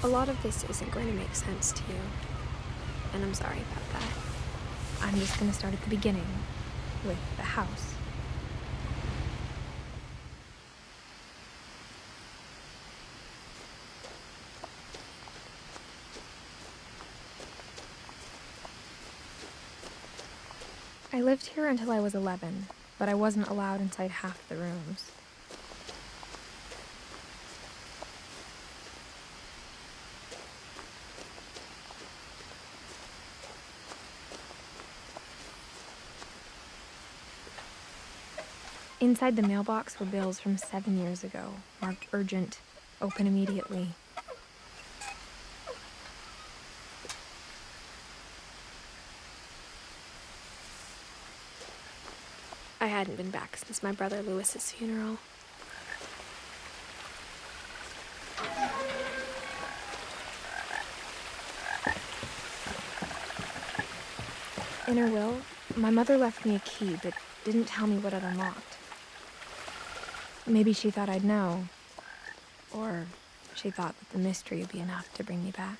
lot of this isn't going to make sense to you, and I'm sorry about that. I'm just going to start at the beginning, with the house. I lived here until I was 11, but I wasn't allowed inside half the rooms. Inside the mailbox were bills from 7 years ago, marked urgent, open immediately. I hadn't been back since my brother Lewis's funeral. In her will, my mother left me a key, but didn't tell me what it unlocked. Maybe she thought I'd know, or she thought that the mystery would be enough to bring me back.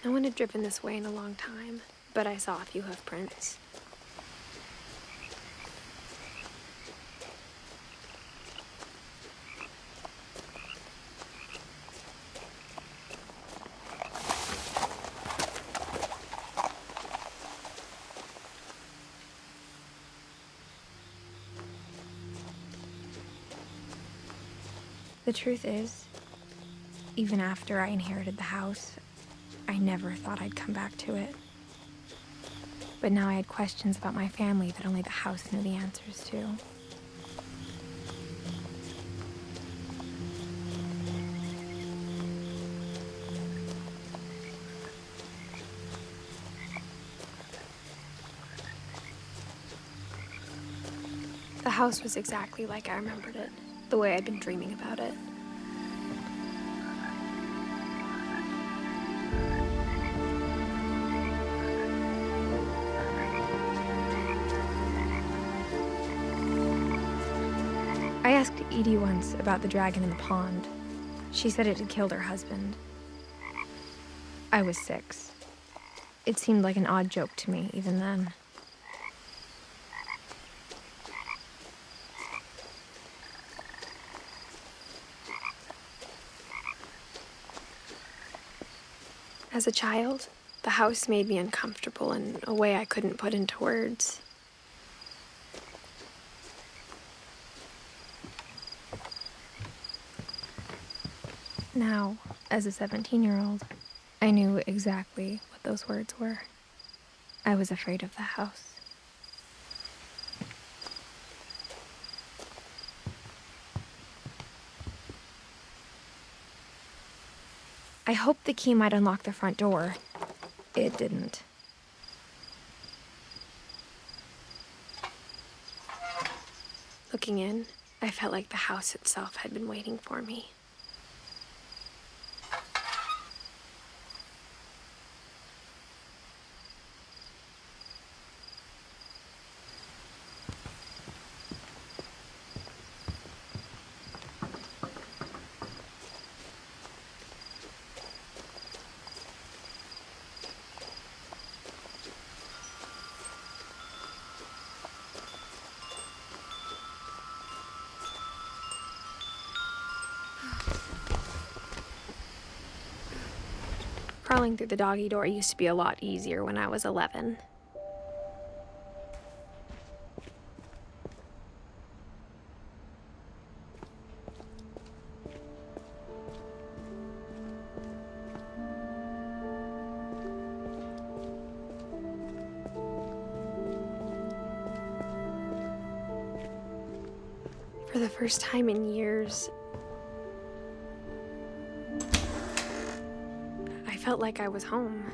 No one had driven this way in a long time, but I saw a few hoof prints. The truth is, even after I inherited the house, I never thought I'd come back to it. But now I had questions about my family that only the house knew the answers to. The house was exactly like I remembered it, the way I'd been dreaming about it. I asked Edie once about the dragon in the pond. She said it had killed her husband. I was 6. It seemed like an odd joke to me even then. As a child, the house made me uncomfortable in a way I couldn't put into words. Now, as a 17-year-old, I knew exactly what those words were. I was afraid of the house. I hoped the key might unlock the front door. It didn't. Looking in, I felt like the house itself had been waiting for me. Crawling through the doggy door used to be a lot easier when I was 11. For the first time in years, I felt like I was home.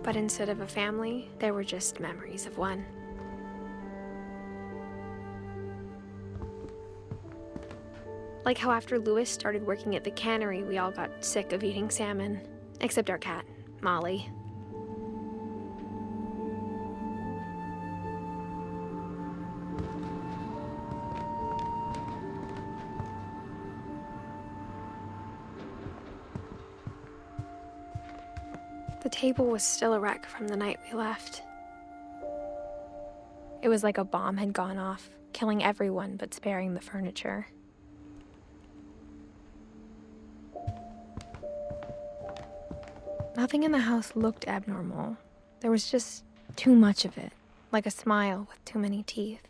But instead of a family, there were just memories of one. Like how after Louis started working at the cannery, we all got sick of eating salmon, except our cat, Molly. The table was still a wreck from the night we left. It was like a bomb had gone off, killing everyone but sparing the furniture. Nothing in the house looked abnormal. There was just too much of it, like a smile with too many teeth.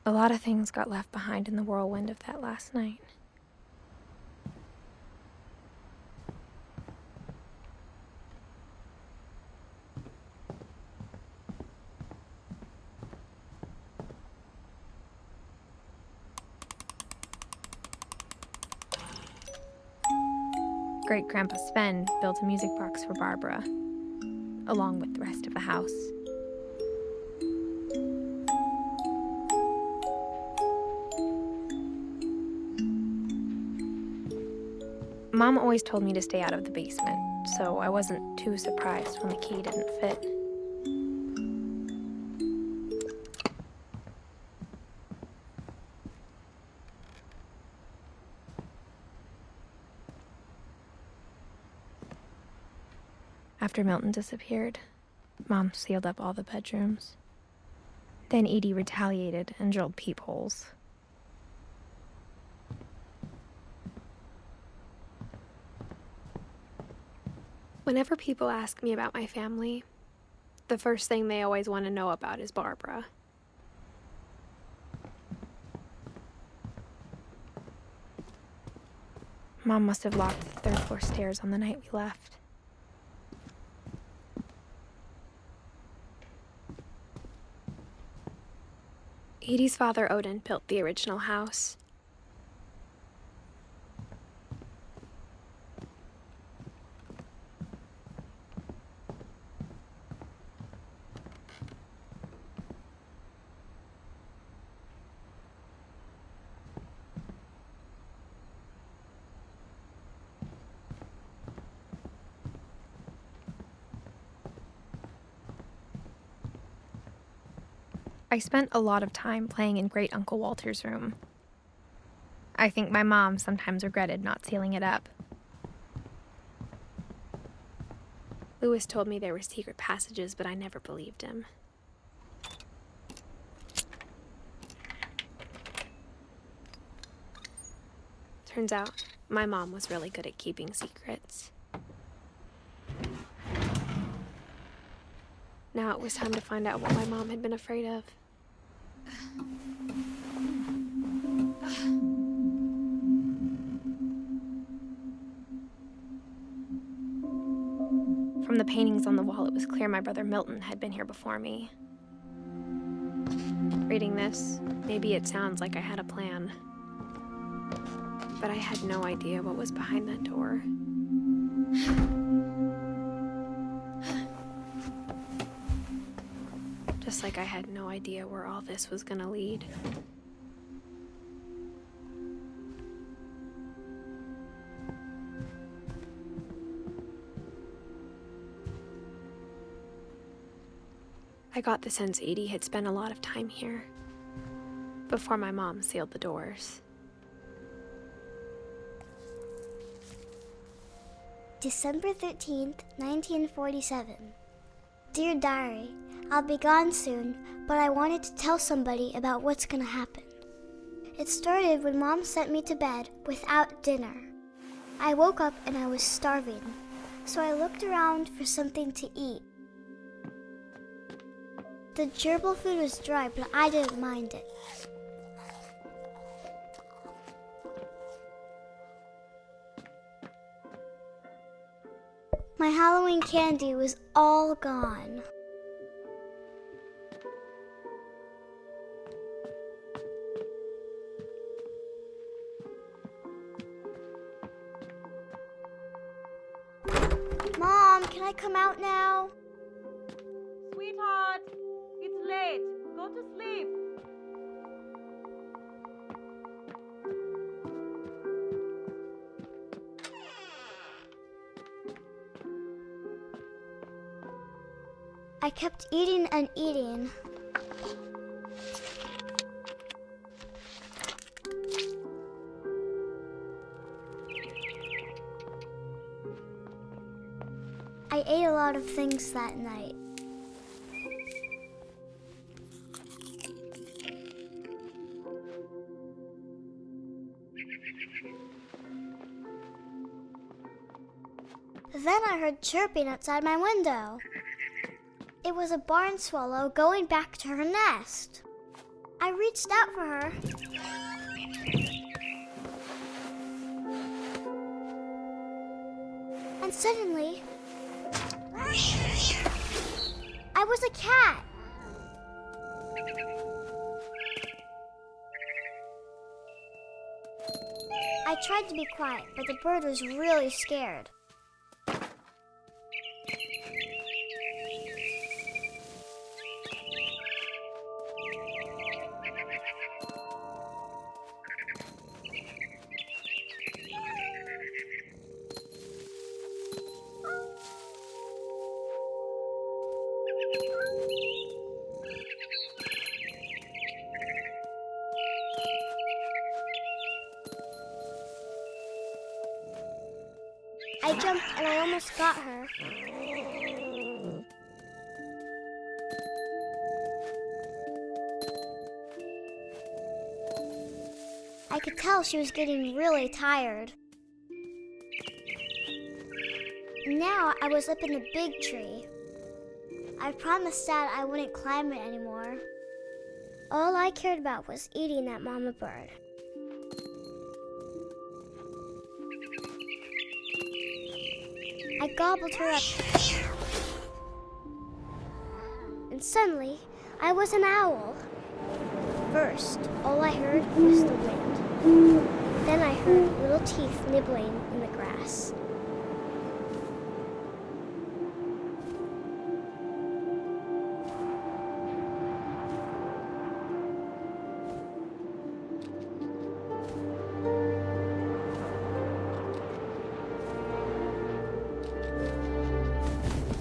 A lot of things got left behind in the whirlwind of that last night. Great-Grandpa Sven built a music box for Barbara, along with the rest of the house. Mom always told me to stay out of the basement, so I wasn't too surprised when the key didn't fit. After Milton disappeared, Mom sealed up all the bedrooms. Then Edie retaliated and drilled peepholes. Whenever people ask me about my family, the first thing they always want to know about is Barbara. Mom must have locked the third-floor stairs on the night we left. Edie's father, Odin, built the original house. I spent a lot of time playing in Great Uncle Walter's room. I think my mom sometimes regretted not sealing it up. Louis told me there were secret passages, but I never believed him. Turns out, my mom was really good at keeping secrets. Now it was time to find out what my mom had been afraid of. From the paintings on the wall, it was clear my brother Milton had been here before me. Reading this, maybe it sounds like I had a plan. But I had no idea what was behind that door. Just like I had no idea where all this was gonna lead. I got the sense Edie had spent a lot of time here, before my mom sealed the doors. December 13th, 1947. Dear Diary, I'll be gone soon, but I wanted to tell somebody about what's gonna happen. It started when Mom sent me to bed without dinner. I woke up and I was starving, so I looked around for something to eat. The gerbil food was dry, but I didn't mind it. My Halloween candy was all gone. Mom, can I come out now? Sweetheart, it's late. Go to sleep. I kept eating and eating. I ate a lot of things that night. Then I heard chirping outside my window. It was a barn swallow going back to her nest. I reached out for her. And suddenly, I was a cat. I tried to be quiet, but the bird was really scared. I jumped and I almost got her. I could tell she was getting really tired. Now I was up in the big tree. I promised Dad I wouldn't climb it anymore. All I cared about was eating that mama bird. I gobbled her up. And suddenly, I was an owl. First, all I heard was the wind. Then I heard little teeth nibbling in the grass.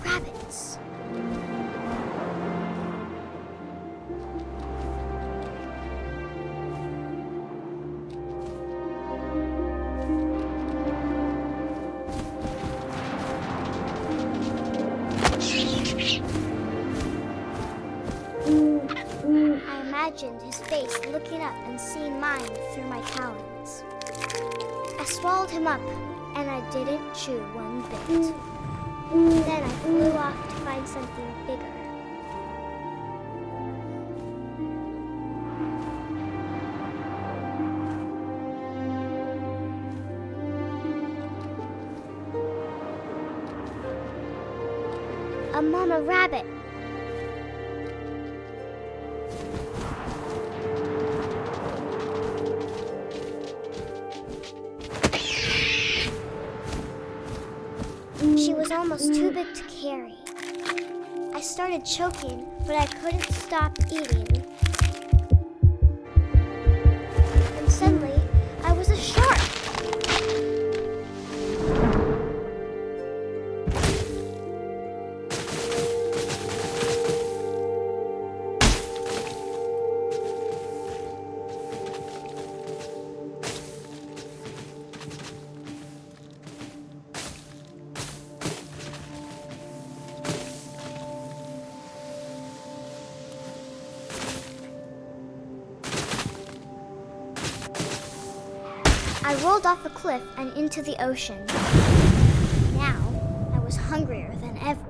Rabbits. I imagined his face looking up and seeing mine through my talons. I swallowed him up, and I didn't chew one bit. Then I flew off to find something bigger. A mama rabbit. She was almost too big to carry. I started choking, but I couldn't stop eating. And suddenly, I was a shark. I rolled off a cliff and into the ocean. Now, I was hungrier than ever.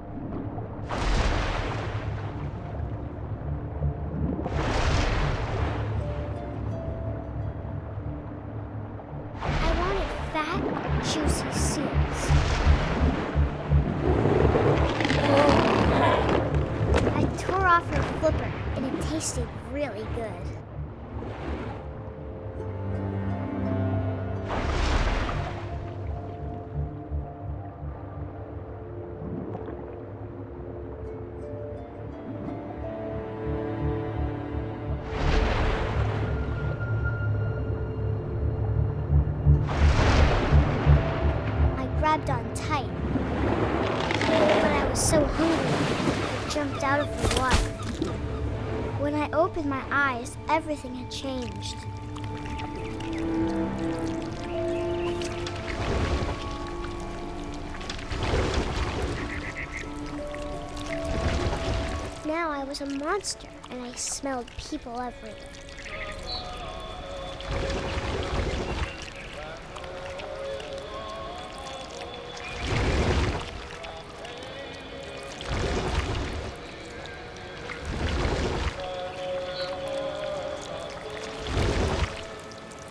I wanted fat, juicy seals. I tore off her flipper, and it tasted really good. Grabbed on tight, but I was so hungry, I jumped out of the water. When I opened my eyes, everything had changed. Now I was a monster, and I smelled people everywhere.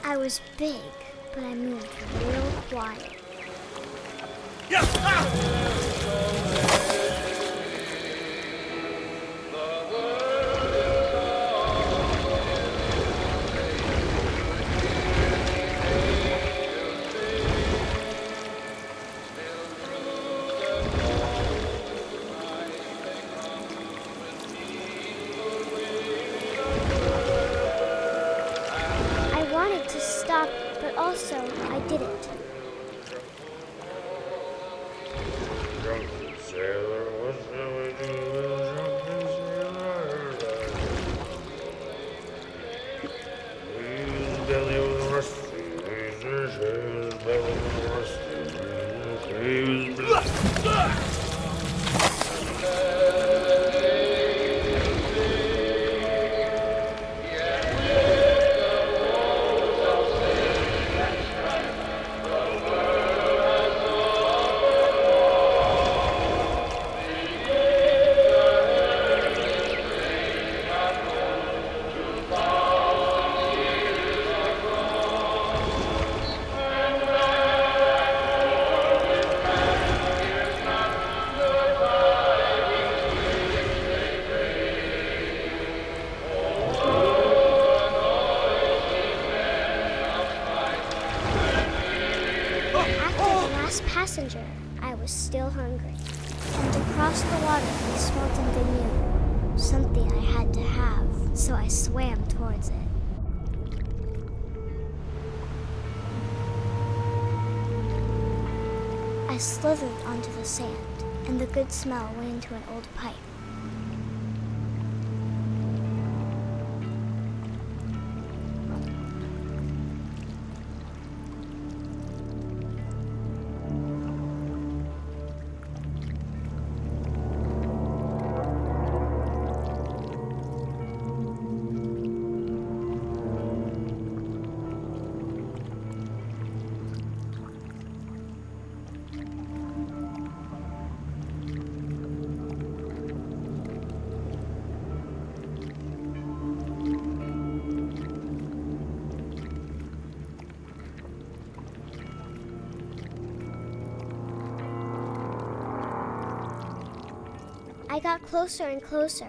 I was big, but I moved real quiet. But also, I didn't. Passenger, I was still hungry, and across the water I smelled something new, something I had to have, so I swam towards it. I slithered onto the sand, and the good smell went into an old pipe. I got closer and closer.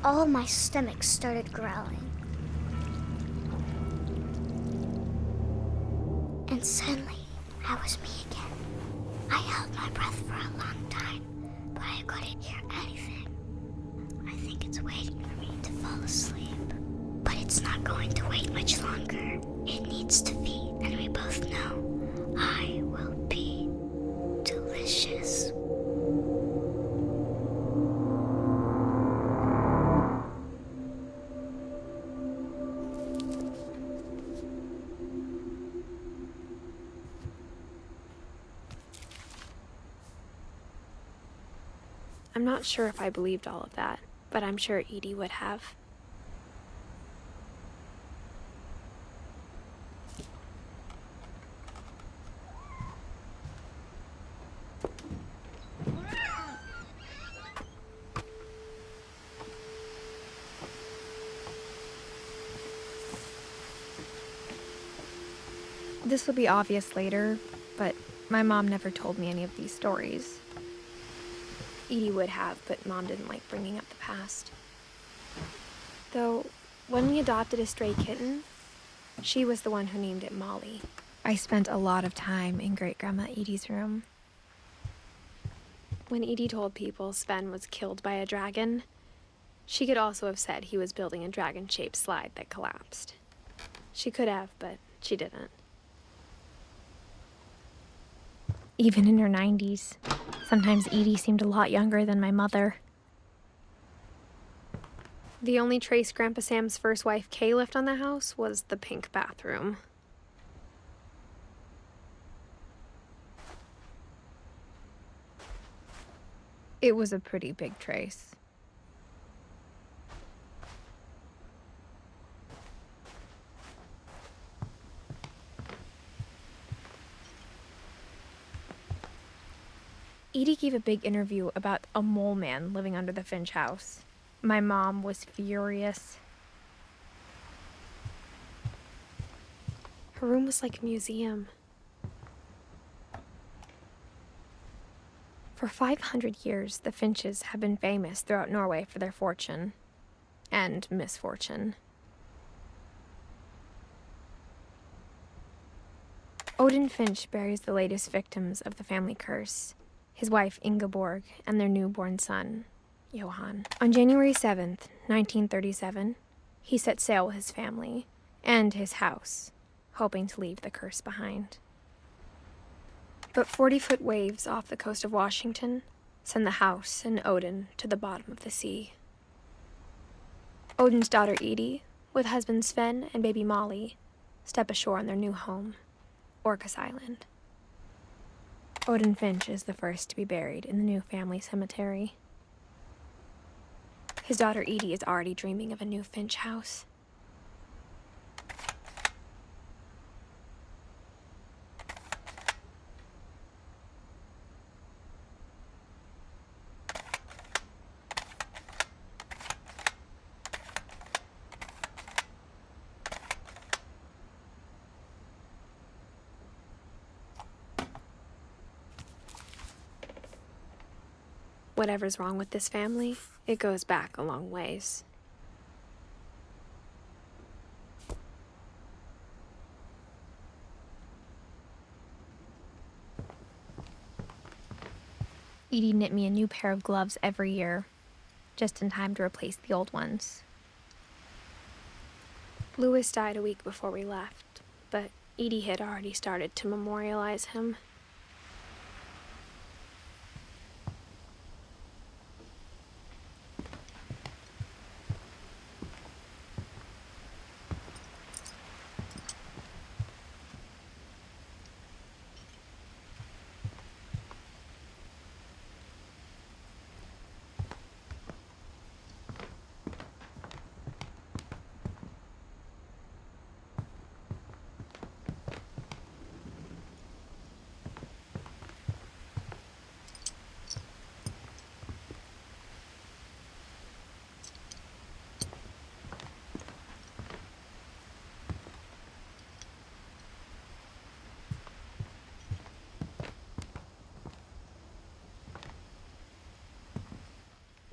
All my stomach started growling. And suddenly, I was me again. I held my breath for a long time, but I couldn't hear anything. I think it's waiting for me to fall asleep. But it's not going to wait much longer. It needs to feed, and we both know I will be delicious. I'm not sure if I believed all of that, but I'm sure Edie would have. This will be obvious later, but my mom never told me any of these stories. Edie would have, but Mom didn't like bringing up the past. Though, when we adopted a stray kitten, she was the one who named it Molly. I spent a lot of time in Great-Grandma Edie's room. When Edie told people Sven was killed by a dragon, she could also have said he was building a dragon-shaped slide that collapsed. She could have, but she didn't. Even in her 90s, sometimes Edie seemed a lot younger than my mother. The only trace Grandpa Sam's first wife Kay left on the house was the pink bathroom. It was a pretty big trace. Edie gave a big interview about a mole man living under the Finch house. My mom was furious. Her room was like a museum. For 500 years, the Finches have been famous throughout Norway for their fortune and misfortune. Odin Finch buries the latest victims of the family curse, his wife Ingeborg and their newborn son, Johan. On January 7th, 1937, he set sail with his family and his house, hoping to leave the curse behind. But 40-foot waves off the coast of Washington send the house and Odin to the bottom of the sea. Odin's daughter Edie, with husband Sven and baby Molly, step ashore on their new home, Orcas Island. Odin Finch is the first to be buried in the new family cemetery. His daughter Edie is already dreaming of a new Finch house. Whatever's wrong with this family, it goes back a long ways. Edie knit me a new pair of gloves every year, just in time to replace the old ones. Louis died a week before we left, but Edie had already started to memorialize him.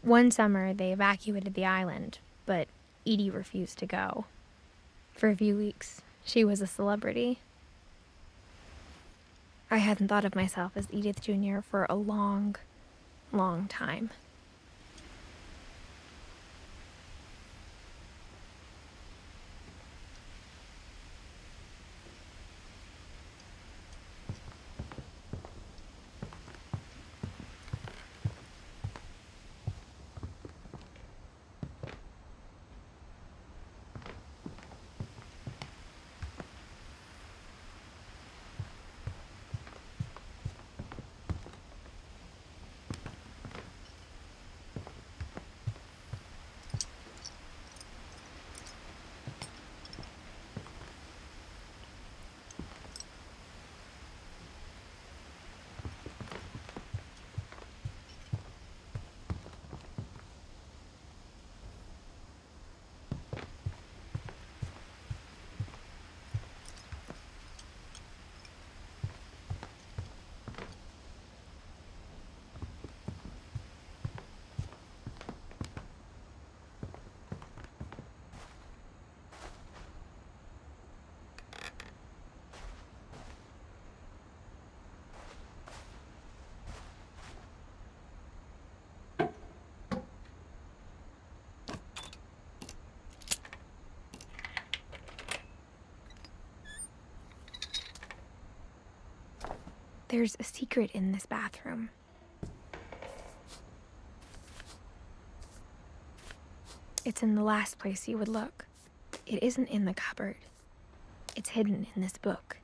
One summer, they evacuated the island, but Edie refused to go. For a few weeks, she was a celebrity. I hadn't thought of myself as Edith Jr. for a long, long time. There's a secret in this bathroom. It's in the last place you would look. It isn't in the cupboard. It's hidden in this book.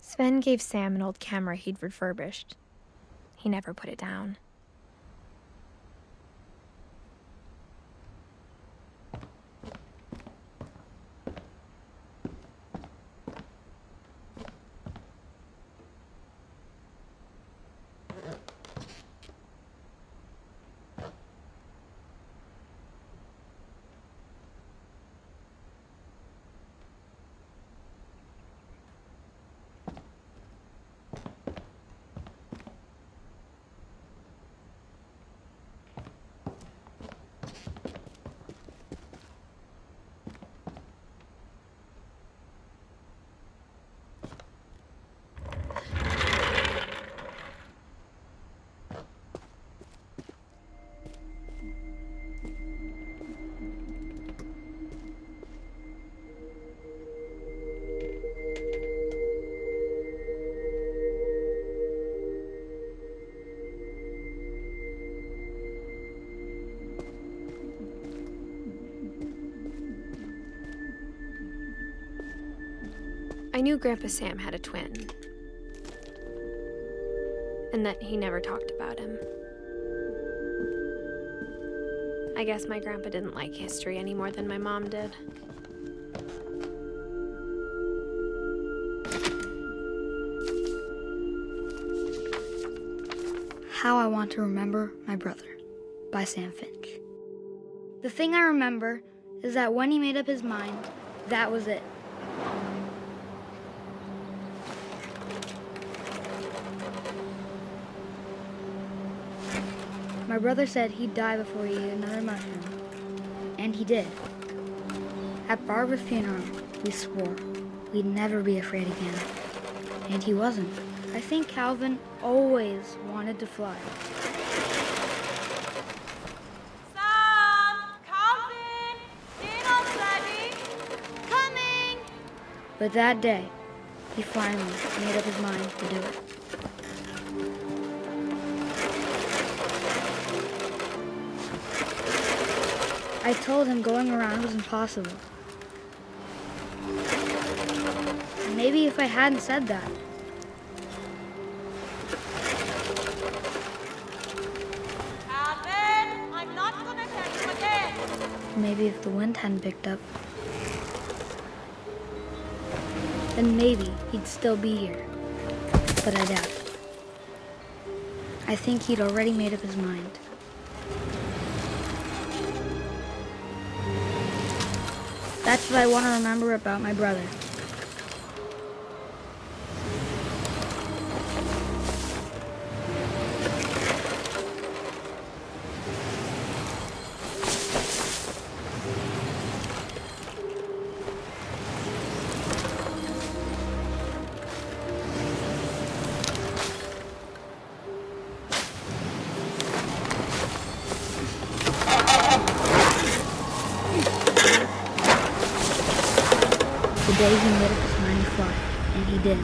Sven gave Sam an old camera he'd refurbished. He never put it down. I knew Grandpa Sam had a twin, and that he never talked about him. I guess my grandpa didn't like history any more than my mom did. How I Want to Remember My Brother by Sam Finch. The thing I remember is that when he made up his mind, that was it. My brother said he'd die before he ate another mushroom, and he did. At Barbara's funeral, we swore we'd never be afraid again, and he wasn't. I think Calvin always wanted to fly. Sam! Calvin! Dinner's ready! Coming! But that day, he finally made up his mind to do it. I told him going around was impossible. And maybe if I hadn't said that, Calvin! I'm not gonna tell you again! maybe if the wind hadn't picked up, then maybe he'd still be here. But I doubt it. I think he'd already made up his mind. That's what I want to remember about my brother. day he made up his mind to fly, and he did.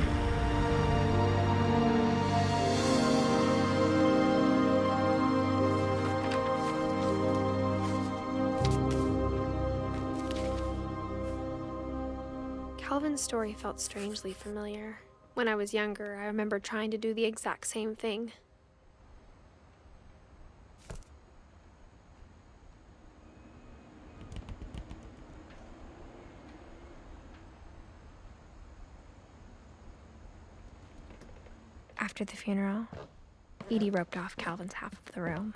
Calvin's story felt strangely familiar. When I was younger, I remember trying to do the exact same thing. After the funeral, Edie roped off Calvin's half of the room.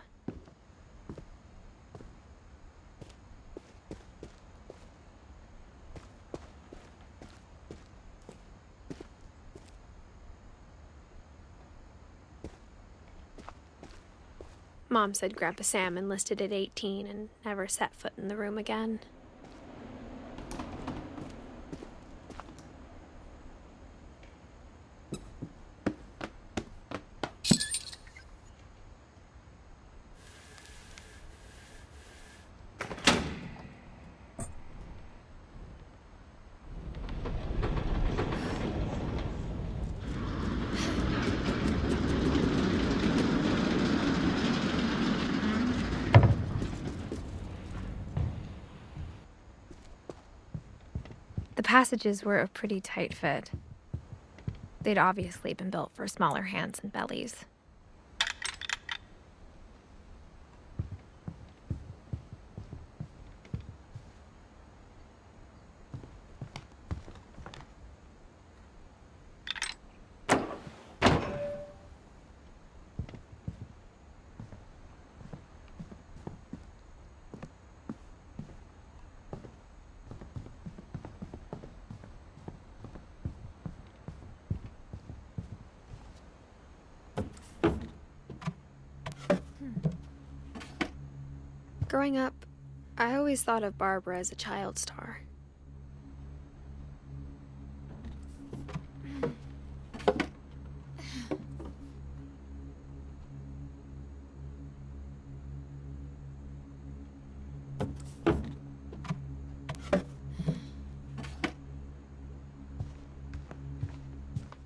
Mom said Grandpa Sam enlisted at 18 and never set foot in the room again. The passages were a pretty tight fit. They'd obviously been built for smaller hands and bellies. Growing up, I always thought of Barbara as a child star.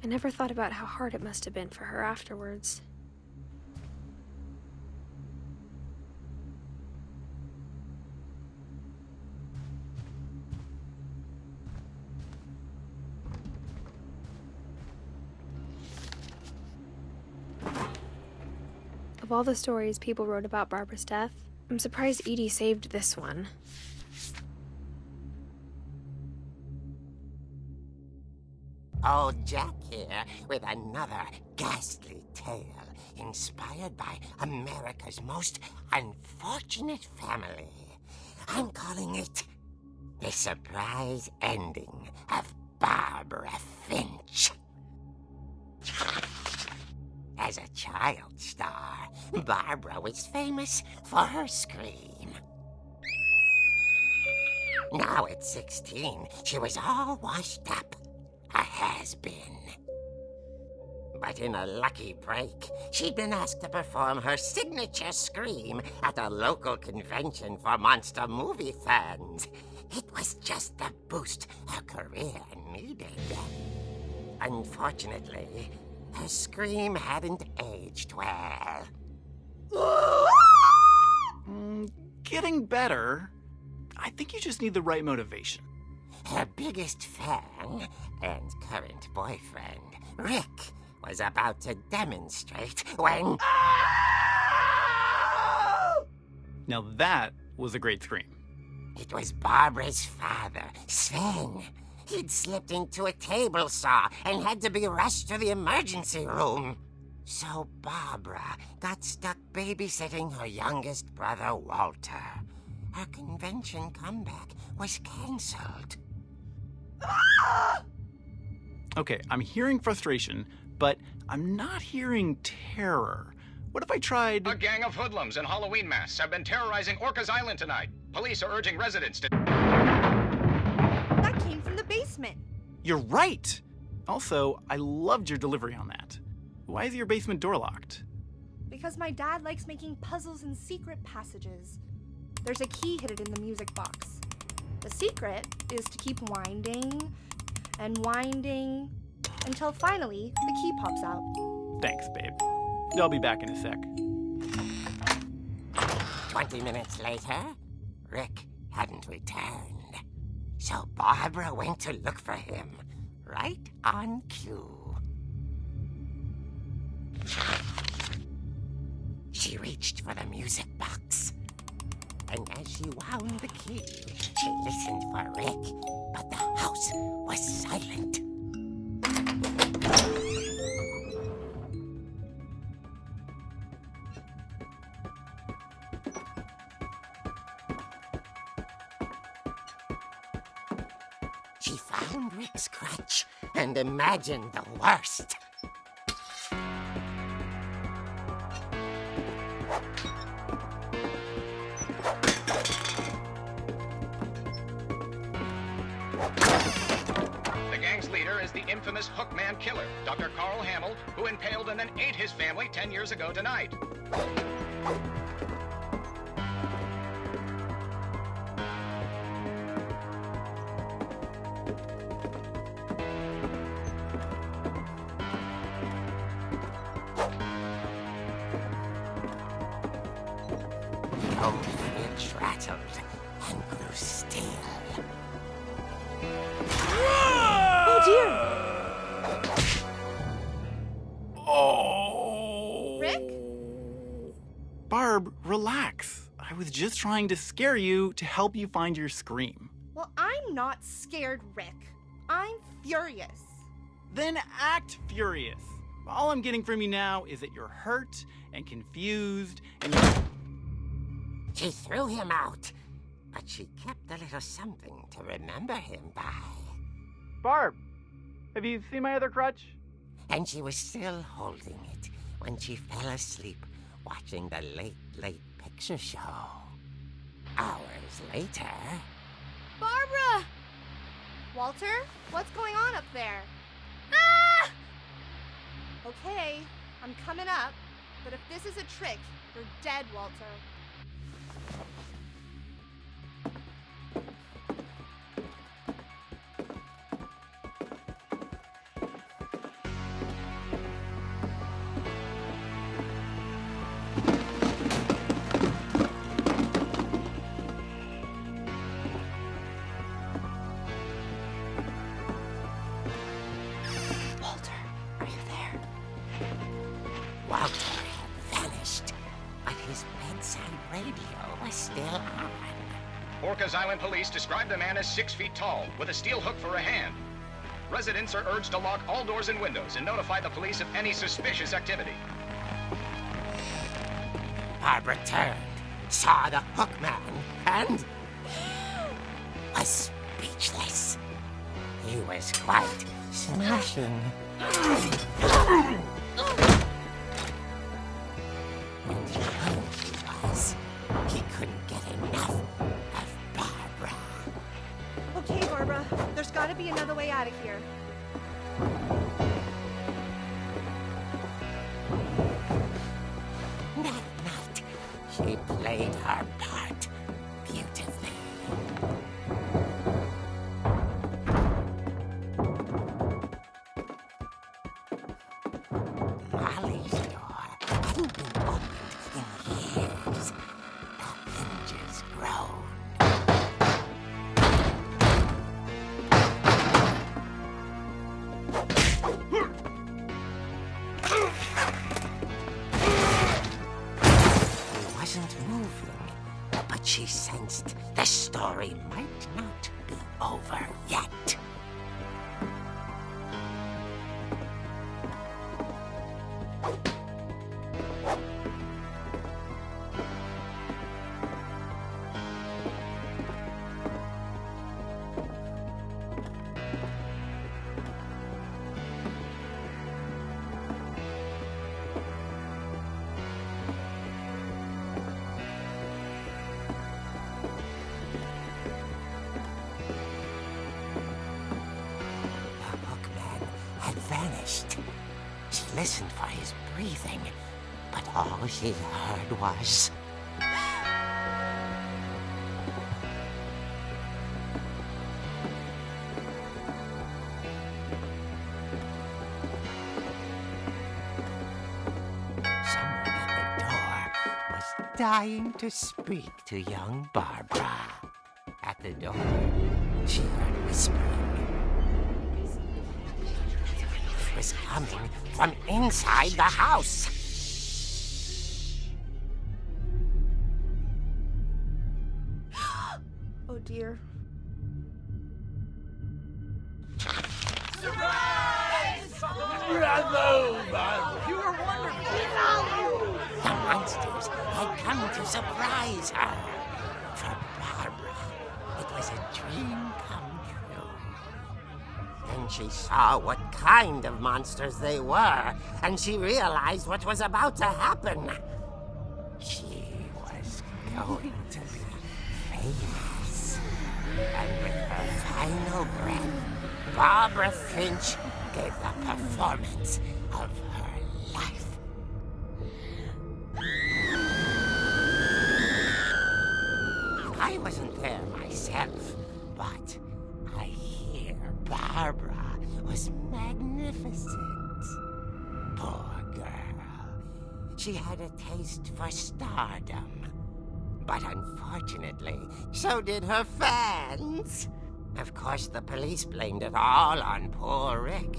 I never thought about how hard it must have been for her afterwards. Of all the stories people wrote about Barbara's death, I'm surprised Edie saved this one. Old Jack here with another ghastly tale inspired by America's most unfortunate family. I'm calling it The Surprise Ending of Barbara Finch. As a child star, Barbara was famous for her scream. Now at 16, she was all washed up. A has-been. But in a lucky break, she'd been asked to perform her signature scream at a local convention for monster movie fans. It was just the boost her career needed. Unfortunately, her scream hadn't aged well. Getting better. I think you just need the right motivation. Her biggest fan and current boyfriend, Rick, was about to demonstrate when... Now that was a great scream. It was Barbara's father, Sven. He'd slipped into a table saw and had to be rushed to the emergency room. So Barbara got stuck babysitting her youngest brother, Walter. Her convention comeback was canceled. Okay, I'm hearing frustration, but I'm not hearing terror. What if I tried... A gang of hoodlums in Halloween masks have been terrorizing Orcas Island tonight. Police are urging residents to... That came from the basement. You're right! Also, I loved your delivery on that. Why is your basement door locked? Because my dad likes making puzzles and secret passages. There's a key hidden in the music box. The secret is to keep winding and winding, until finally the key pops out. Thanks, babe. I'll be back in a sec. 20 minutes later, Rick hadn't returned. So Barbara went to look for him, right on cue. She reached for the music box. And as she wound the key, she listened for Rick, but the house was silent. She found Rick's crutch and imagined the worst. The gang's leader is the infamous Hookman killer, Dr. Carl Hamill, who impaled and then ate his family 10 years ago tonight. The old fridge rattled and grew still. Oh dear! Oh! Rick? Barb, relax. I was just trying to scare you to help you find your scream. Well, I'm not scared, Rick. I'm furious. Then act furious. All I'm getting from you now is that you're hurt and confused and you're... She threw him out, but she kept a little something to remember him by. Barb, have you seen my other crutch? And she was still holding it when she fell asleep watching the late picture show. Hours later... Barbara! Walter, what's going on up there? Ah! Okay, I'm coming up, but if this is a trick, you're dead, Walter. Walter had vanished, but his bedside radio was still on. Orcas Island police describe the man as 6 feet tall, with a steel hook for a hand. Residents are urged to lock all doors and windows and notify the police of any suspicious activity. Barbara turned, saw the hookman, and was speechless. He was quite smashing. And young he was, he couldn't get enough of Barbara. Okay, Barbara, there's gotta be another way out of here. That night, she played her part beautifully. Molly's door hadn't been opened in years. The hinges groaned. He wasn't moving, but she sensed the story might not be over yet. Vanished. She listened for his breathing, but all she heard was... dying to speak to young Barbara. At the door, she heard whispering. It was coming from inside the house. Oh dear. Bravo, Barbara! You were wonderful! The monsters had come to surprise her. For Barbara, it was a dream come true. Then she saw what kind of monsters they were, and she realized what was about to happen. She was going to be famous. And with her final breath, Barbara Finch gave the performance of her life. I wasn't there myself, but I hear Barbara was magnificent. Poor girl. She had a taste for stardom. But unfortunately, so did her fans. Of course, the police blamed it all on poor Rick,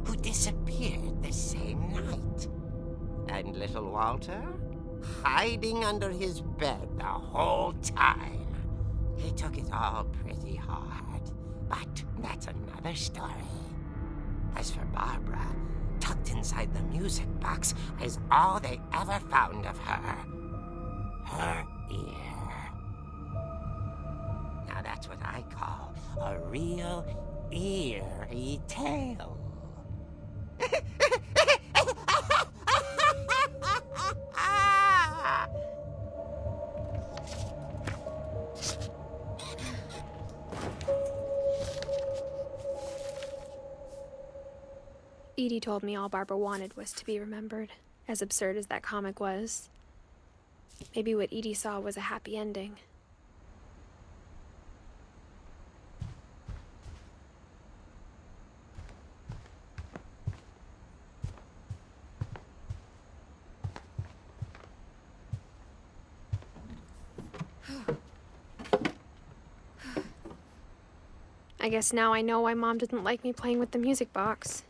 who disappeared the same night. And little Walter, hiding under his bed the whole time. He took it all pretty hard, but that's another story. As for Barbara, tucked inside the music box is all they ever found of her. Her ear. Now that's what I call a real eerie tale. Edie told me all Barbara wanted was to be remembered, as absurd as that comic was. Maybe what Edie saw was a happy ending. I guess now I know why Mom didn't like me playing with the music box.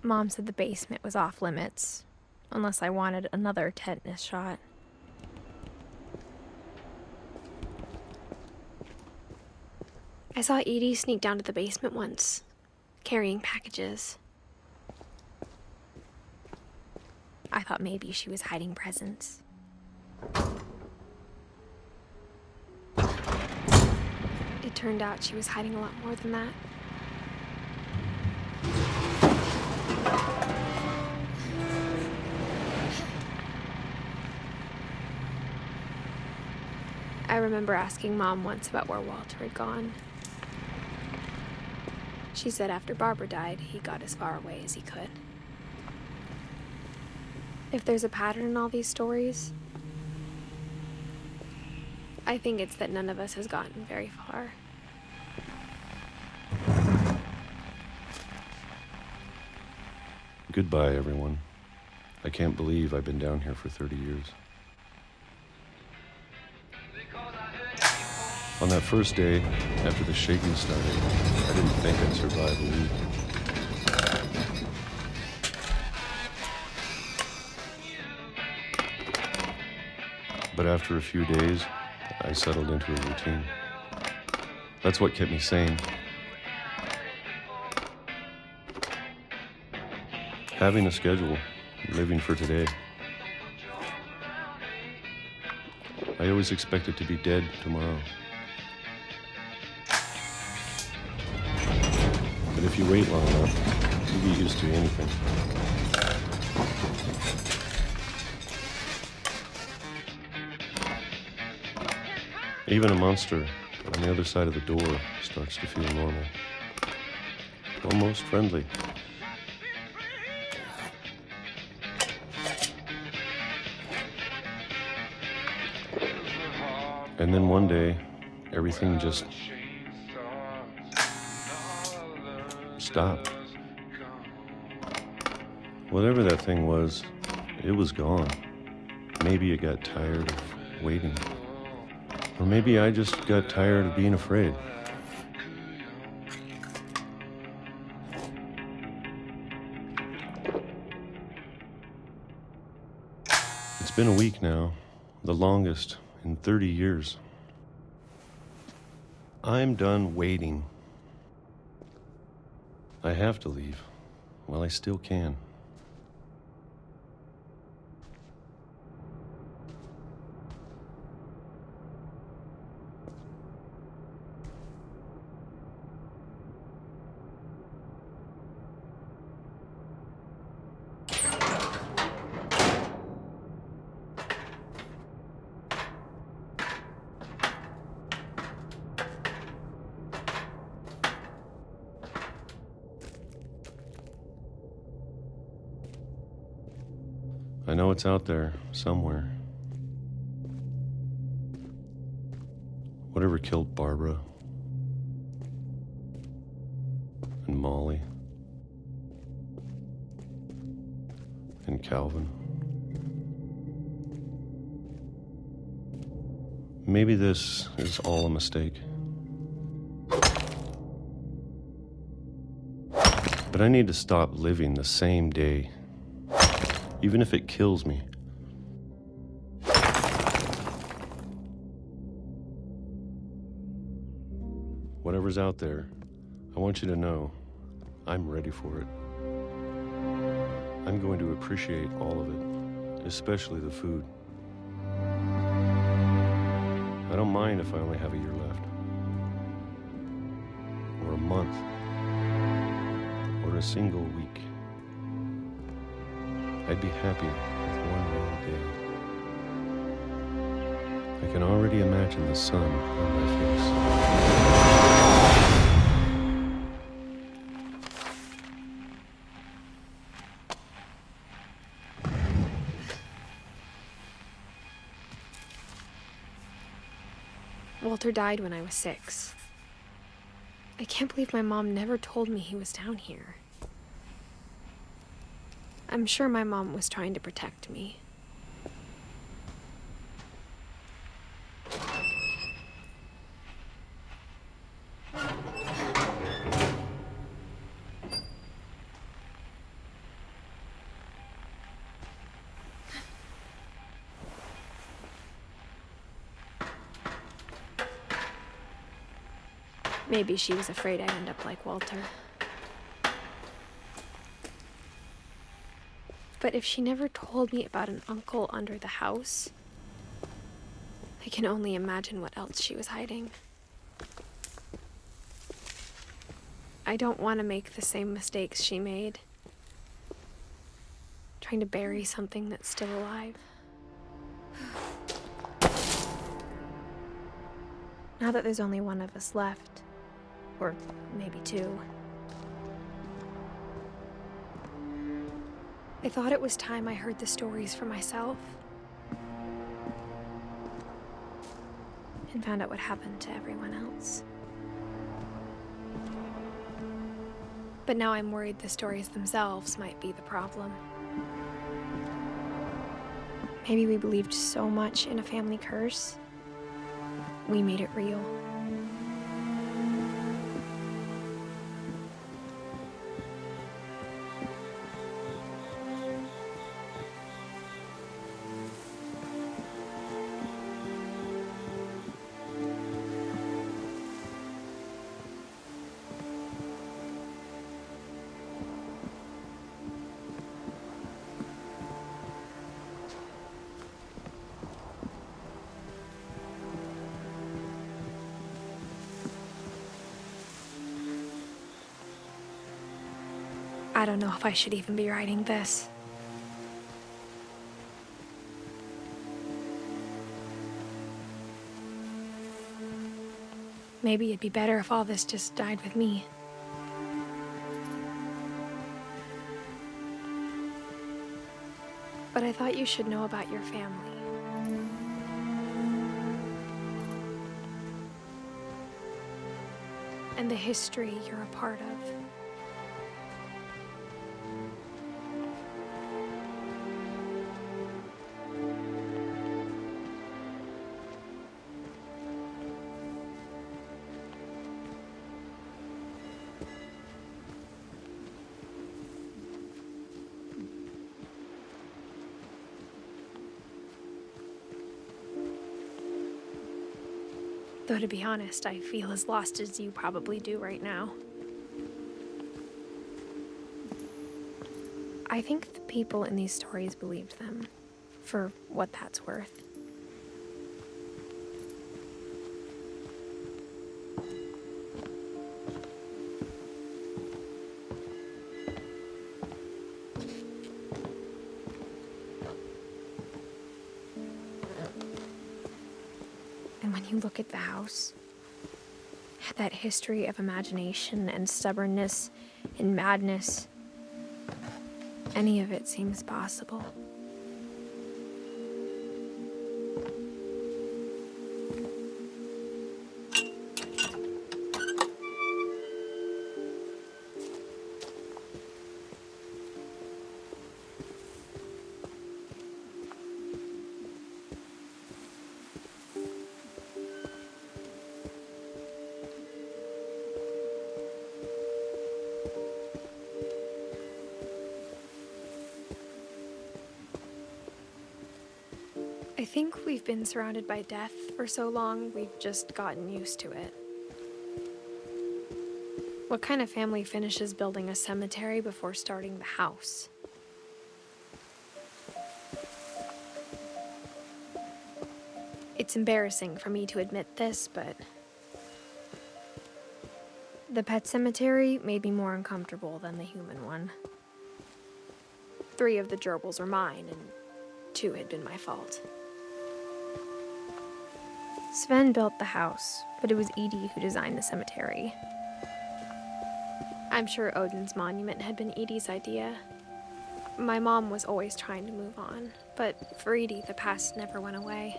Mom said the basement was off limits, unless I wanted another tetanus shot. I saw Edie sneak down to the basement once, carrying packages. I thought maybe she was hiding presents. It turned out she was hiding a lot more than that. I remember asking Mom once about where Walter had gone. She said after Barbara died, he got as far away as he could. If there's a pattern in all these stories, I think it's that none of us has gotten very far. Goodbye, everyone. I can't believe I've been down here for 30 years. On that first day, after the shaking started, I didn't think I'd survive a week. But after a few days, I settled into a routine. That's what kept me sane. Having a schedule, living for today. I always expected to be dead tomorrow. But if you wait long enough, you get used to anything. Even a monster on the other side of the door starts to feel normal. Almost friendly. And then one day, everything just stopped. Whatever that thing was, it was gone. Maybe it got tired of waiting. Or maybe I just got tired of being afraid. It's been a week now, the longest in 30 years. I'm done waiting. I have to leave while I still can. I know it's out there, somewhere. Whatever killed Barbara and Molly and Calvin. Maybe this is all a mistake. But I need to stop living the same day. Even if it kills me. Whatever's out there, I want you to know I'm ready for it. I'm going to appreciate all of it, especially the food. I don't mind if I only have a year left, or a month, or a single week. I'd be happy with one long day. I can already imagine the sun on my face. Walter died when I was 6. I can't believe my mom never told me he was down here. I'm sure my mom was trying to protect me. Maybe she was afraid I'd end up like Walter. But if she never told me about an uncle under the house, I can only imagine what else she was hiding. I don't want to make the same mistakes she made, trying to bury something that's still alive. Now that there's only one of us left, or maybe 2, I thought it was time I heard the stories for myself and found out what happened to everyone else. But now I'm worried the stories themselves might be the problem. Maybe we believed so much in a family curse, we made it real. I don't know if I should even be writing this. Maybe it'd be better if all this just died with me. But I thought you should know about your family. And the history you're a part of. Though to be honest, I feel as lost as you probably do right now. I think the people in these stories believed them, for what that's worth. When you look at the house, that history of imagination and stubbornness and madness, any of it seems possible. I think we've been surrounded by death for so long, we've just gotten used to it. What kind of family finishes building a cemetery before starting the house? It's embarrassing for me to admit this, but the pet cemetery made me more uncomfortable than the human one. 3 of the gerbils are mine, and 2 had been my fault. Sven built the house, but it was Edie who designed the cemetery. I'm sure Odin's monument had been Edie's idea. My mom was always trying to move on, but for Edie, the past never went away.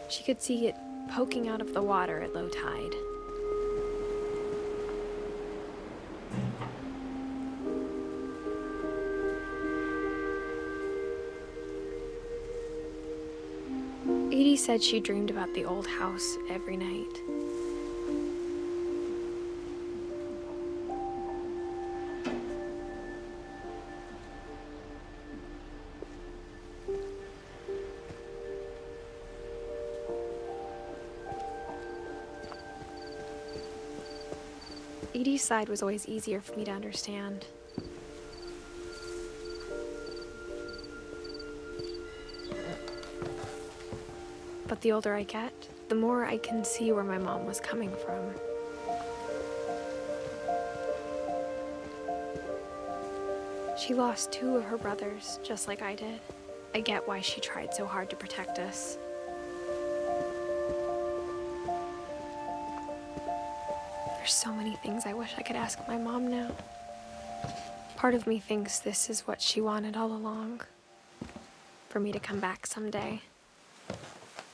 She could see it poking out of the water at low tide. Edie said she dreamed about the old house every night. Edie's side was always easier for me to understand. But the older I get, the more I can see where my mom was coming from. She lost 2 of her brothers, just like I did. I get why she tried so hard to protect us. There's so many things I wish I could ask my mom now. Part of me thinks this is what she wanted all along. For me to come back someday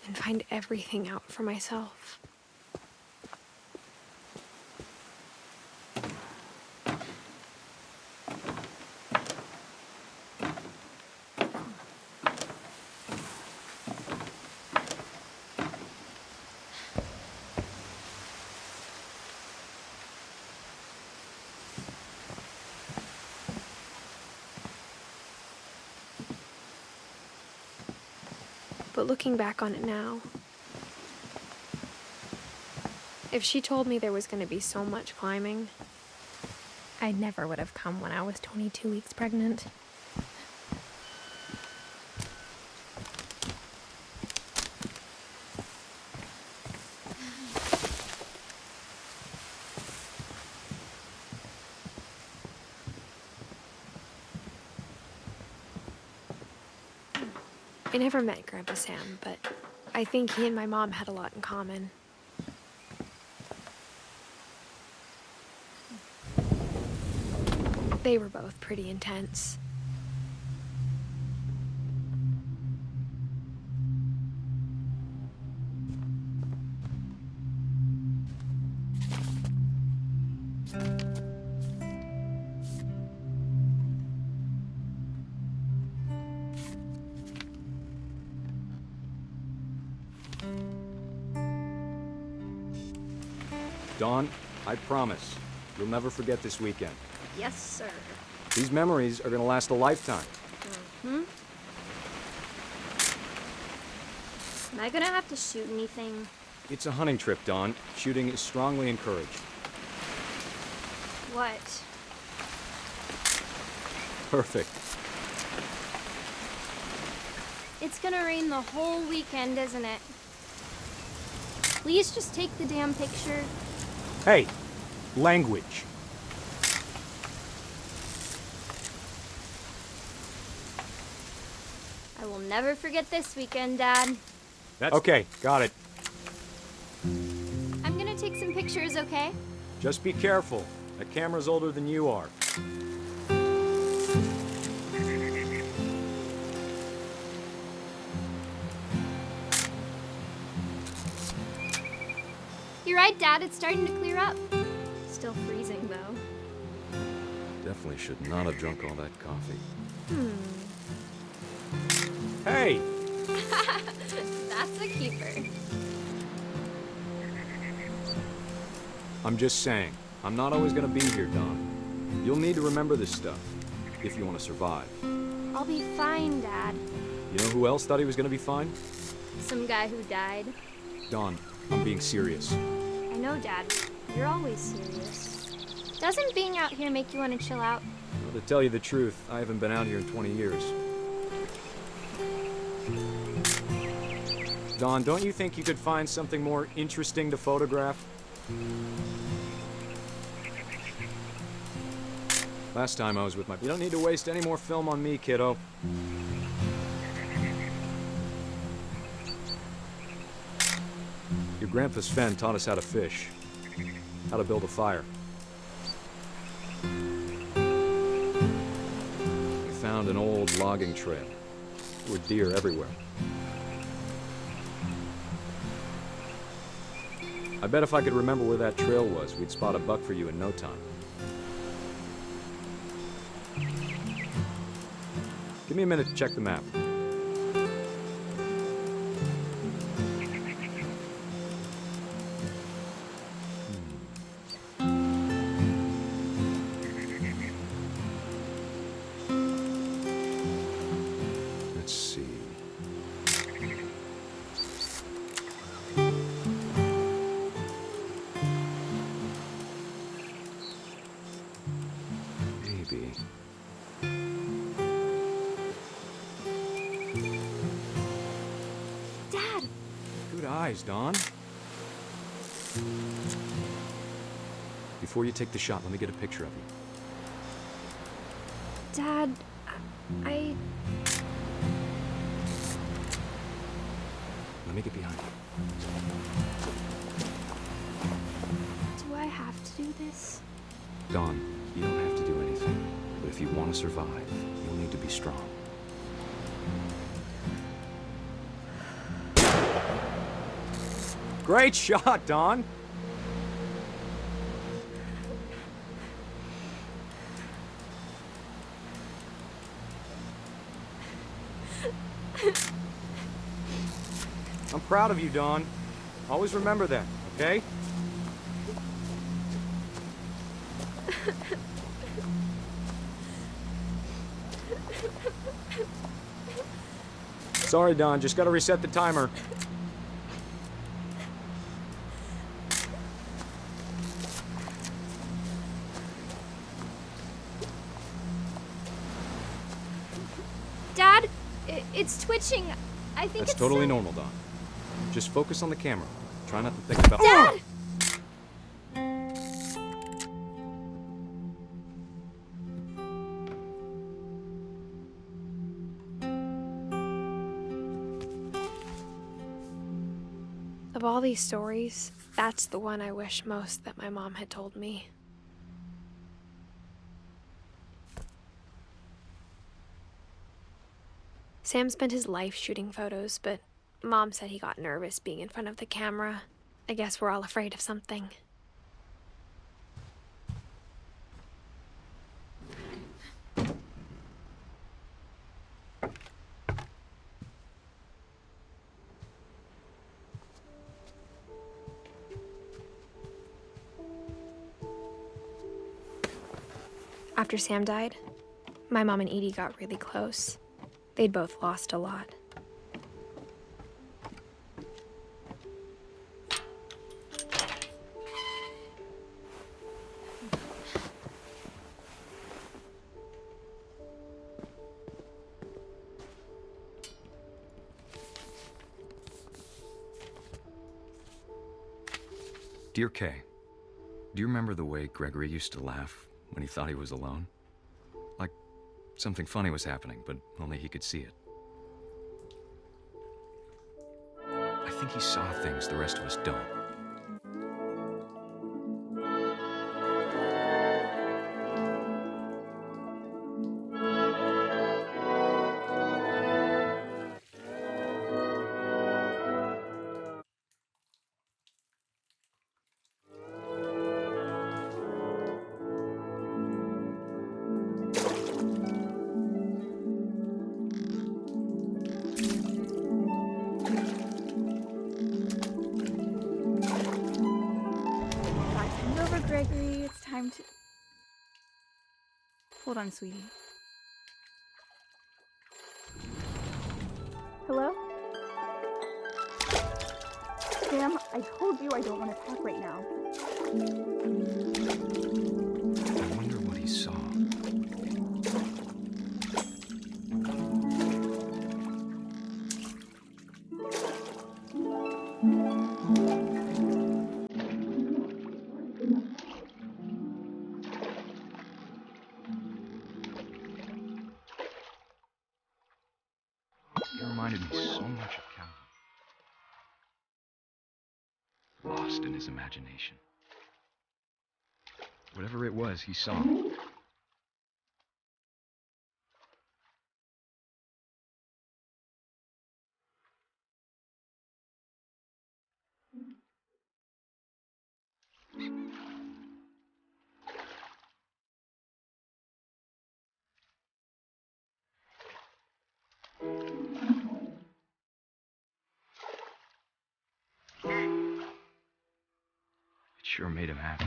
and find everything out for myself. But looking back on it now, if she told me there was going to be so much climbing, I never would have come when I was 22 weeks pregnant. I never met Grandpa Sam, but I think he and my mom had a lot in common. They were both pretty intense. Dawn, I promise, you'll never forget this weekend. Yes, sir. These memories are gonna last a lifetime. Am I gonna have to shoot anything? It's a hunting trip, Dawn. Shooting is strongly encouraged. What? Perfect. It's gonna rain the whole weekend, isn't it? Please just take the damn picture. Hey, language. I will never forget this weekend, Dad. That's okay, got it. I'm gonna take some pictures, okay? Just be careful. That camera's older than you are. You're right, Dad. It's starting to clear up. Still freezing, though. Definitely should not have drunk all that coffee. Hey! That's a keeper. I'm just saying, I'm not always gonna be here, Dawn. You'll need to remember this stuff, if you want to survive. I'll be fine, Dad. You know who else thought he was gonna be fine? Some guy who died. Dawn, I'm being serious. I know, Dad. You're always serious. Doesn't being out here make you want to chill out? Well, to tell you the truth, I haven't been out here in 20 years. Dawn, don't you think you could find something more interesting to photograph? Last time I was with my... You don't need to waste any more film on me, kiddo. Your grandpa Sven taught us how to fish, how to build a fire. We found an old logging trail. There were deer everywhere. I bet if I could remember where that trail was, we'd spot a buck for you in no time. Give me a minute to check the map. Let's see. Maybe. Dad! Good eyes, Dawn. Before you take the shot, let me get a picture of you. Dad, I... Let me get behind you. Do I have to do this? Dawn, you don't have to do anything. But if you want to survive, you'll need to be strong. Great shot, Dawn! I'm proud of you, Dawn. Always remember that, okay? Sorry, Dawn. Just gotta reset the timer. Dad, it's twitching. I think That's it's totally so... normal, Dawn. Just focus on the camera. Try not to think about... Dad! Of all these stories, that's the one I wish most that my mom had told me. Sam spent his life shooting photos, but Mom said he got nervous being in front of the camera. I guess we're all afraid of something. After Sam died, my mom and Edie got really close. They'd both lost a lot. Dear Kay, do you remember the way Gregory used to laugh when he thought he was alone? Like something funny was happening, but only he could see it. I think he saw things the rest of us don't. Gregory, it's time to... Hold on, sweetie. Hello? Sam, I told you I don't want to talk right now. I wonder what he saw. He reminded me so much of Calvin. Lost in his imagination. Whatever it was, he saw. It sure made him happy.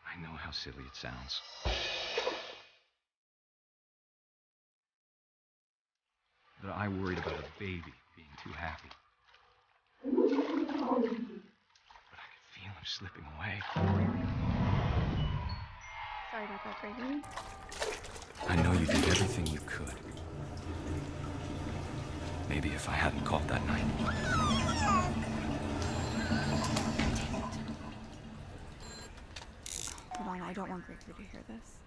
I know how silly it sounds. But I worried about a baby being too happy. But I could feel him slipping away. Sorry about that, Gregory. I know you did everything you could. Maybe if I hadn't called that night. Hold on, I don't want Gregory to hear this.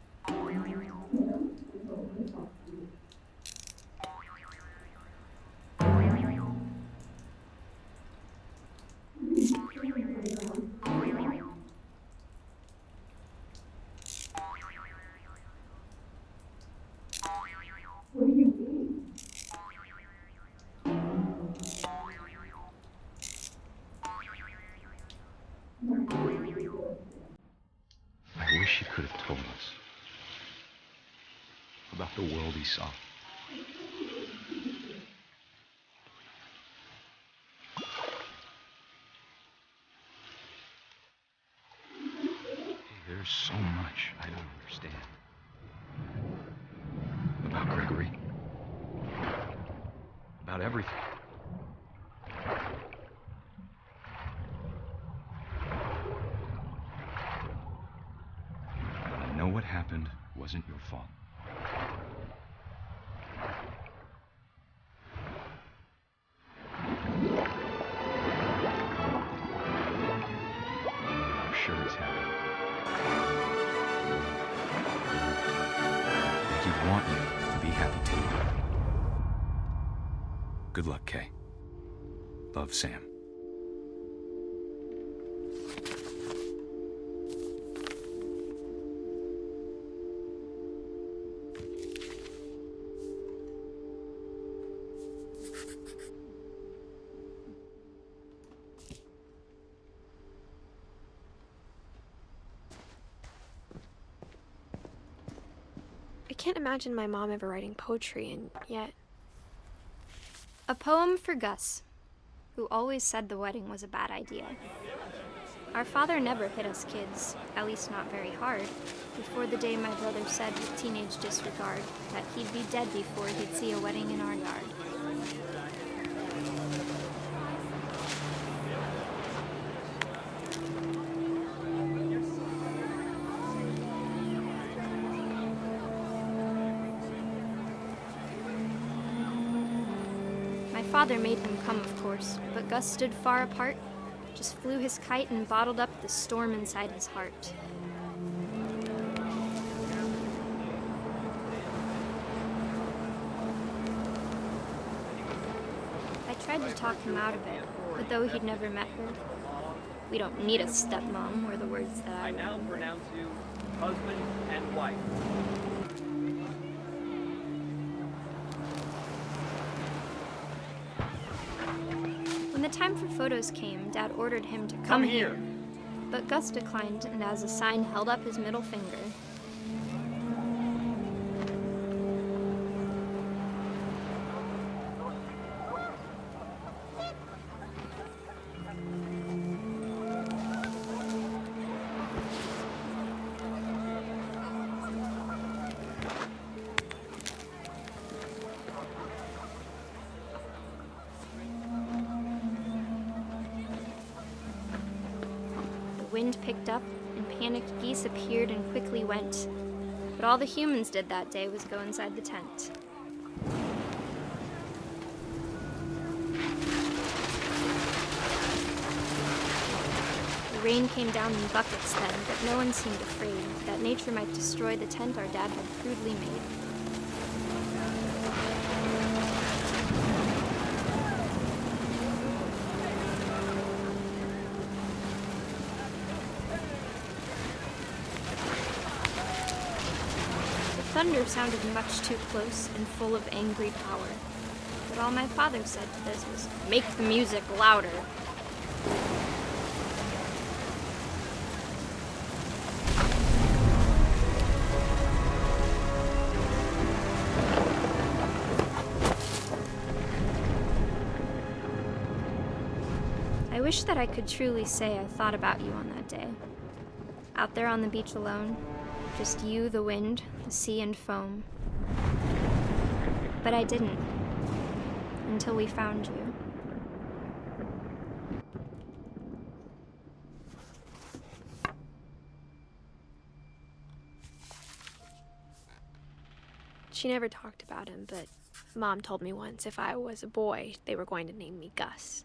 wish he could have told us about the world he saw. There's so much I don't understand about Gregory, about everything. But I know what happened wasn't your fault. I'm sure he's happy. He'd want you to be happy too. Good luck, Kay. Love, Sam. I can't imagine my mom ever writing poetry, and yet... A poem for Gus, who always said the wedding was a bad idea. Our father never hit us kids, at least not very hard, before the day my brother said with teenage disregard that he'd be dead before he'd see a wedding in our yard. Father made him come, of course, but Gus stood far apart, just flew his kite and bottled up the storm inside his heart. I tried to talk him out of it, but though he'd never met her, we don't need a stepmom, were the words that I now pronounce you husband and wife. When the time for photos came, Dad ordered him to come here. But Gus declined and as a sign held up his middle finger. The wind picked up, and panicked geese appeared and quickly went. But all the humans did that day was go inside the tent. The rain came down in buckets then, but no one seemed afraid that nature might destroy the tent our dad had crudely made. Thunder sounded much too close and full of angry power. But all my father said to this was, "Make the music louder." I wish that I could truly say I thought about you on that day. Out there on the beach alone, just you, the wind, the sea, and foam. But I didn't, until we found you. She never talked about him, but Mom told me once if I was a boy, they were going to name me Gus.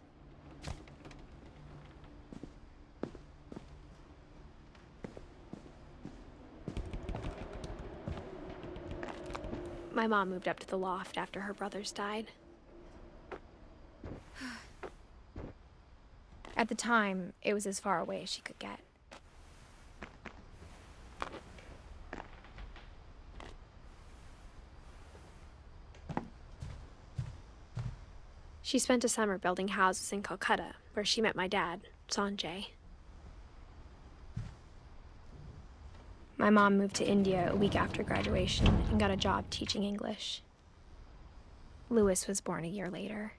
My mom moved up to the loft after her brothers died. At the time, it was as far away as she could get. She spent a summer building houses in Calcutta, where she met my dad, Sanjay. My mom moved to India a week after graduation and got a job teaching English. Louis was born a year later.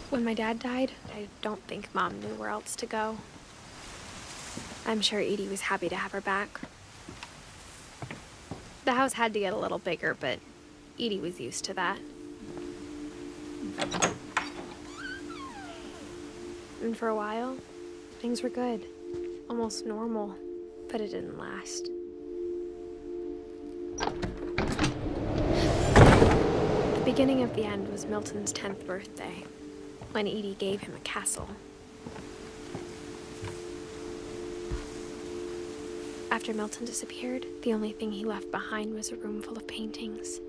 When my dad died, I don't think Mom knew where else to go. I'm sure Edie was happy to have her back. The house had to get a little bigger, but Edie was used to that. And for a while, things were good. Almost normal, but it didn't last. The beginning of the end was Milton's 10th birthday, when Edie gave him a castle. After Milton disappeared, the only thing he left behind was a room full of paintings.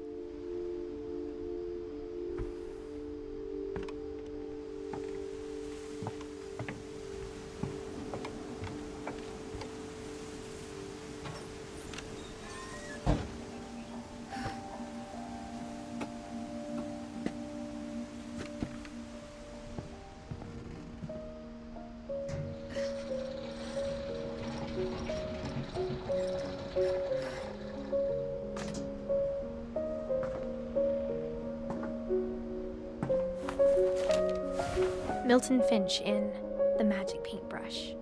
Milton Finch in The Magic Paintbrush.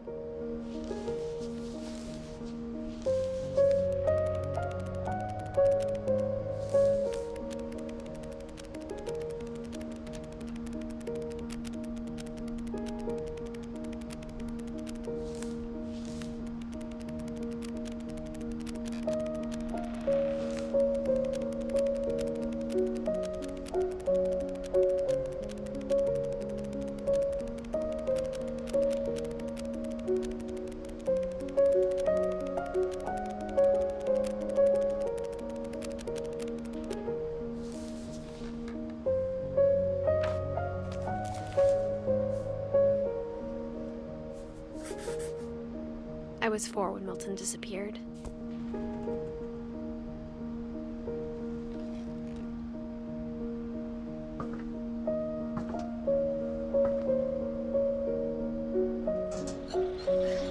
I was 4 when Milton disappeared.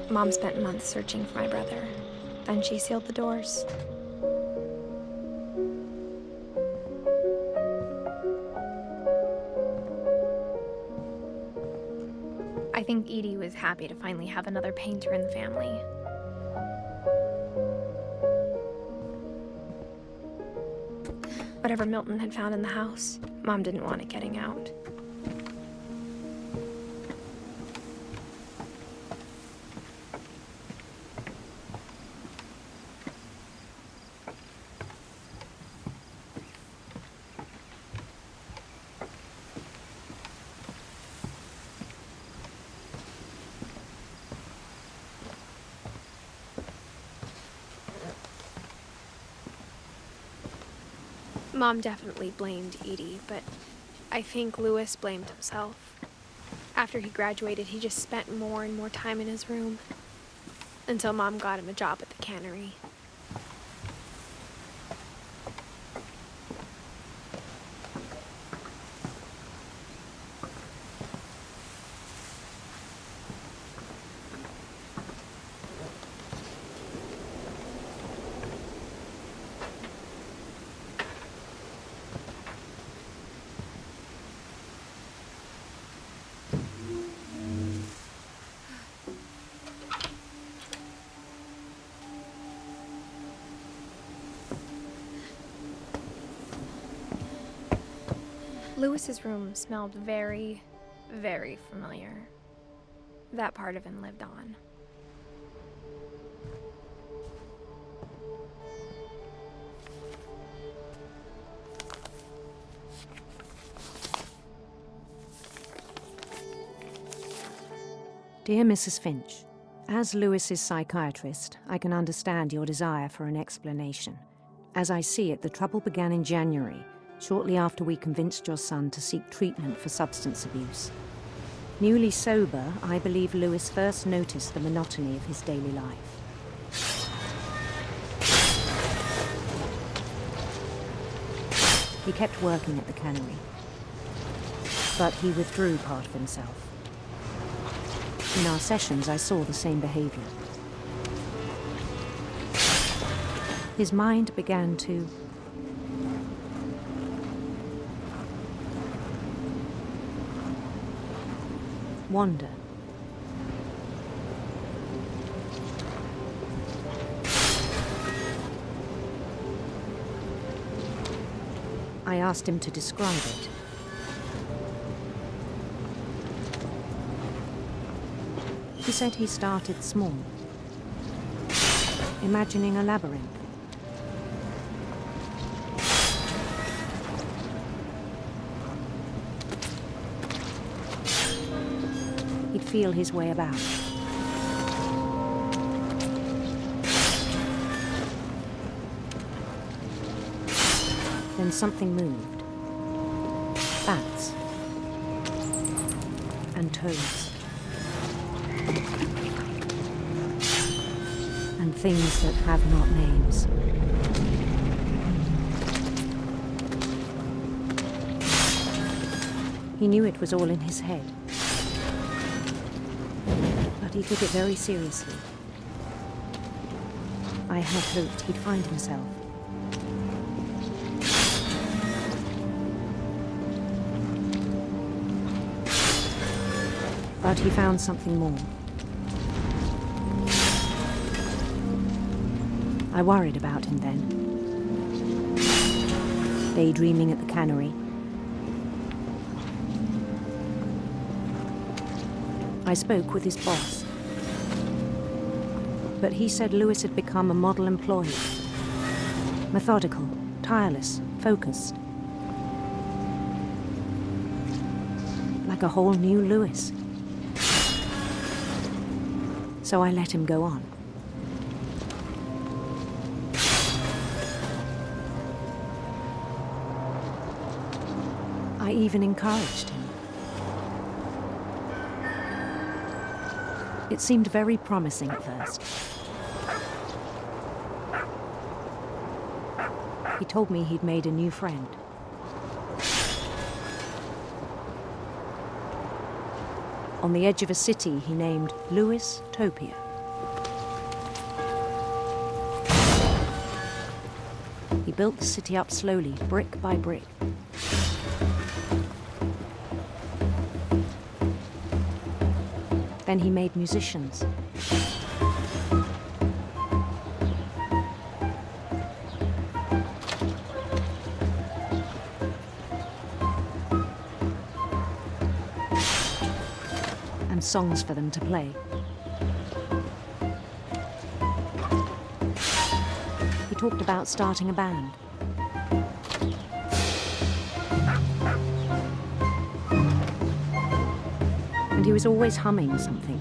Mom spent months searching for my brother. Then she sealed the doors. I think Edie was happy to finally have another painter in the family. Whatever Milton had found in the house, Mom didn't want it getting out. Mom definitely blamed Edie, but I think Louis blamed himself. After he graduated, he just spent more and more time in his room, until Mom got him a job at the cannery. Louis's room smelled very, very familiar. That part of him lived on. Dear Mrs. Finch, as Louis's psychiatrist, I can understand your desire for an explanation. As I see it, the trouble began in January, shortly after we convinced your son to seek treatment for substance abuse. Newly sober, I believe Louis first noticed the monotony of his daily life. He kept working at the cannery. but he withdrew part of himself. In our sessions, I saw the same behavior. His mind began to wander. I asked him to describe it. He said he started small, imagining a labyrinth. He'd feel his way about. Then something moved. Bats. And toads. And things that have not names. He knew it was all in his head. But he took it very seriously. I had hoped he'd find himself. But he found something more. I worried about him then. Daydreaming at the cannery. I spoke with his boss. But he said Lewis had become a model employee. Methodical, tireless, focused. Like a whole new Lewis. So I let him go on. I even encouraged him. It seemed very promising at first. He told me he'd made a new friend. On the edge of a city he named Lewis Topia. He built the city up slowly, brick by brick. Then he made musicians. And songs for them to play. He talked about starting a band. And he was always humming something.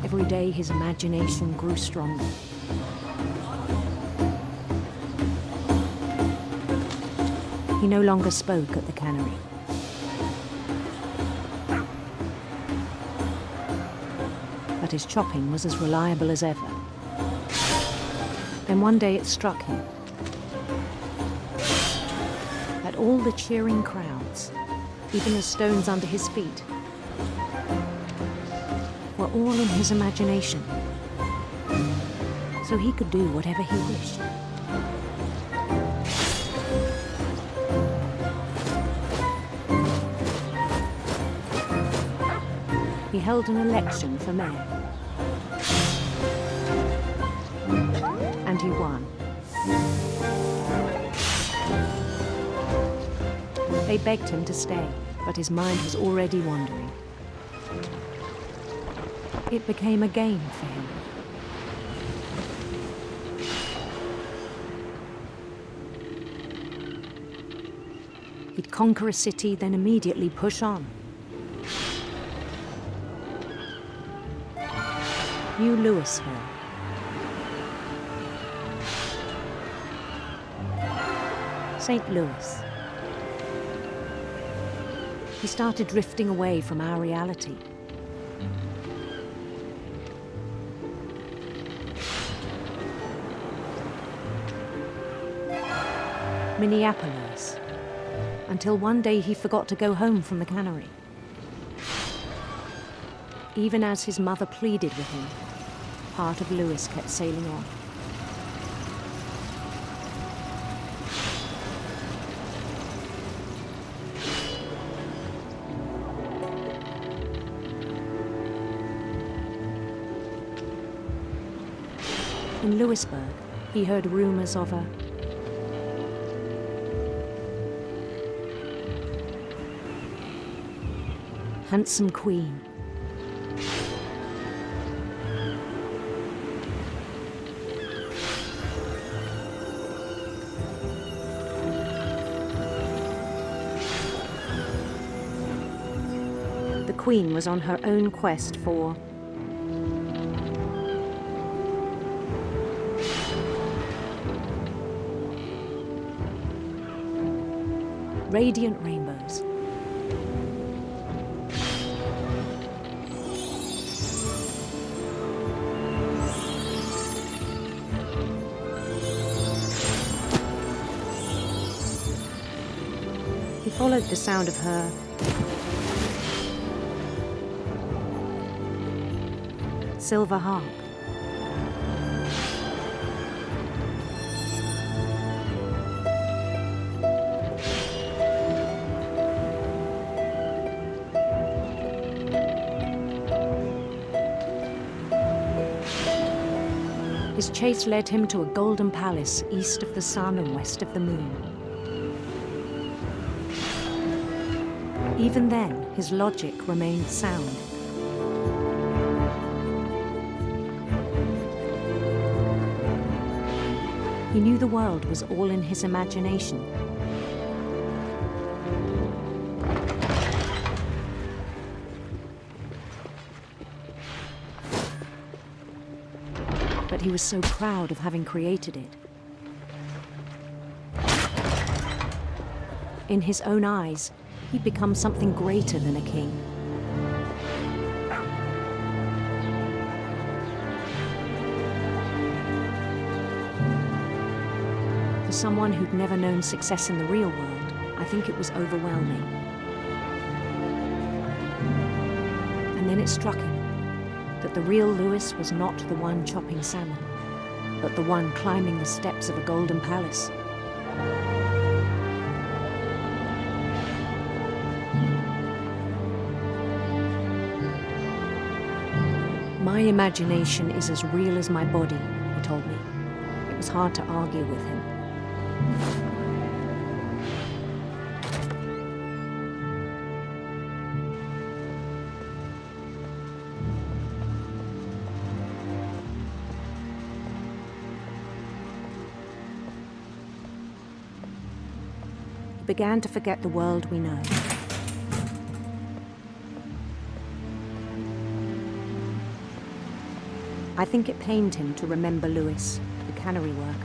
Every day his imagination grew stronger. He no longer spoke at the cannery. But his chopping was as reliable as ever. Then one day it struck him that all the cheering crowds, even the stones under his feet, were all in his imagination, so he could do whatever he wished. He held an election for mayor. And he won. They begged him to stay, but his mind was already wandering. It became a game for him. He'd conquer a city, then immediately push on. New Louisville. St. Louis. He started drifting away from our reality. Minneapolis. until one day he forgot to go home from the cannery. Even as his mother pleaded with him, part of Louis kept sailing on. In Louisburg, he heard rumors of a handsome queen. The queen was on her own quest for radiant rainbows. He followed the sound of her silver harp. His chase led him to a golden palace east of the sun and west of the moon. Even then, his logic remained sound. He knew the world was all in his imagination. But he was so proud of having created it. In his own eyes, he'd become something greater than a king. For someone who'd never known success in the real world, I think it was overwhelming. And then it struck him that the real Louis was not the one chopping salmon, but the one climbing the steps of a golden palace. My imagination is as real as my body, he told me. It was hard to argue with him. He began to forget the world we know. I think it pained him to remember Louis, the cannery worker.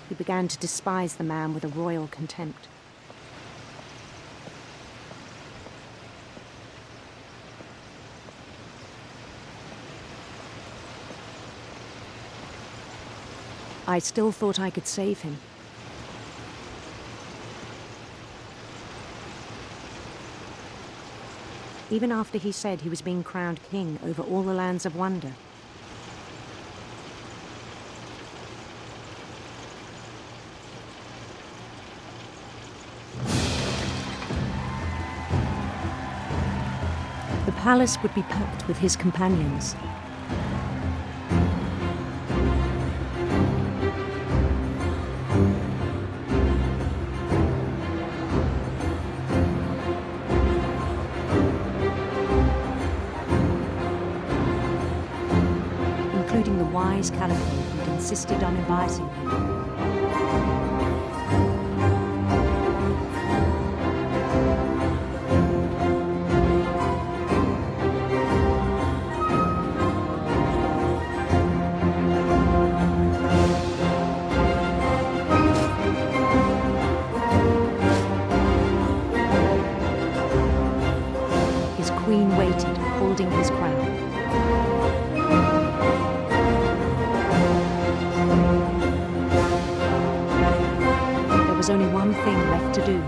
He began to despise the man with a royal contempt. I still thought I could save him. Even after he said he was being crowned king over all the lands of wonder. The palace would be packed with his companions. Including the wise Calico who'd insisted on advising him. Queen waited, holding his crown. There was only one thing left to do.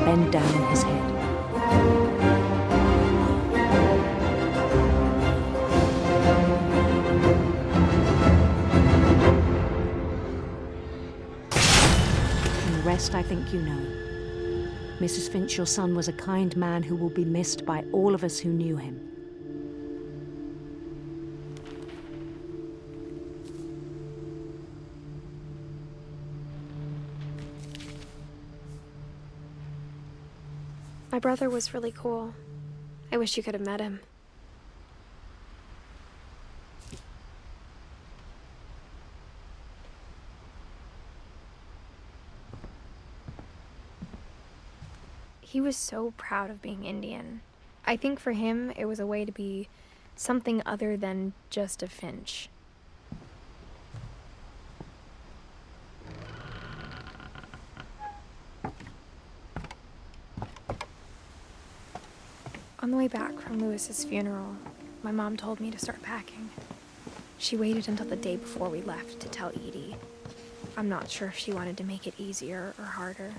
Bend down his head. I think you know. Mrs. Finch, your son was a kind man who will be missed by all of us who knew him. My brother was really cool. I wish you could have met him. He was so proud of being Indian. I think for him, it was a way to be something other than just a Finch. On the way back from Lewis's funeral, my mom told me to start packing. She waited until the day before we left to tell Edie. I'm not sure if she wanted to make it easier or harder.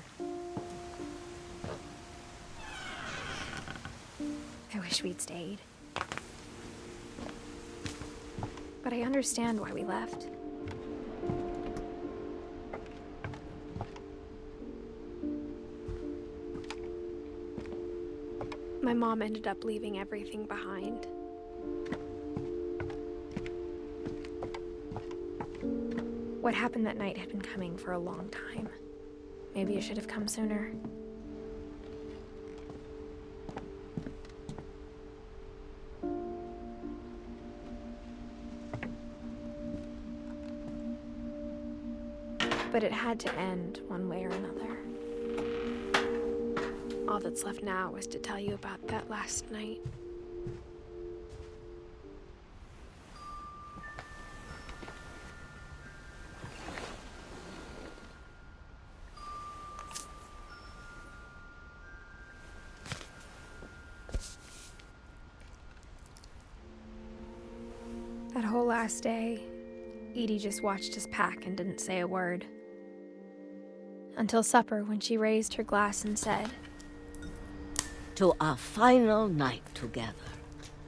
I wish we'd stayed. But I understand why we left. My mom ended up leaving everything behind. What happened that night had been coming for a long time. Maybe it should have come sooner. But it had to end one way or another. All that's left now is to tell you about that last night. That whole last day, Edie just watched us pack and didn't say a word. Until supper, when she raised her glass and said, "To our final night together,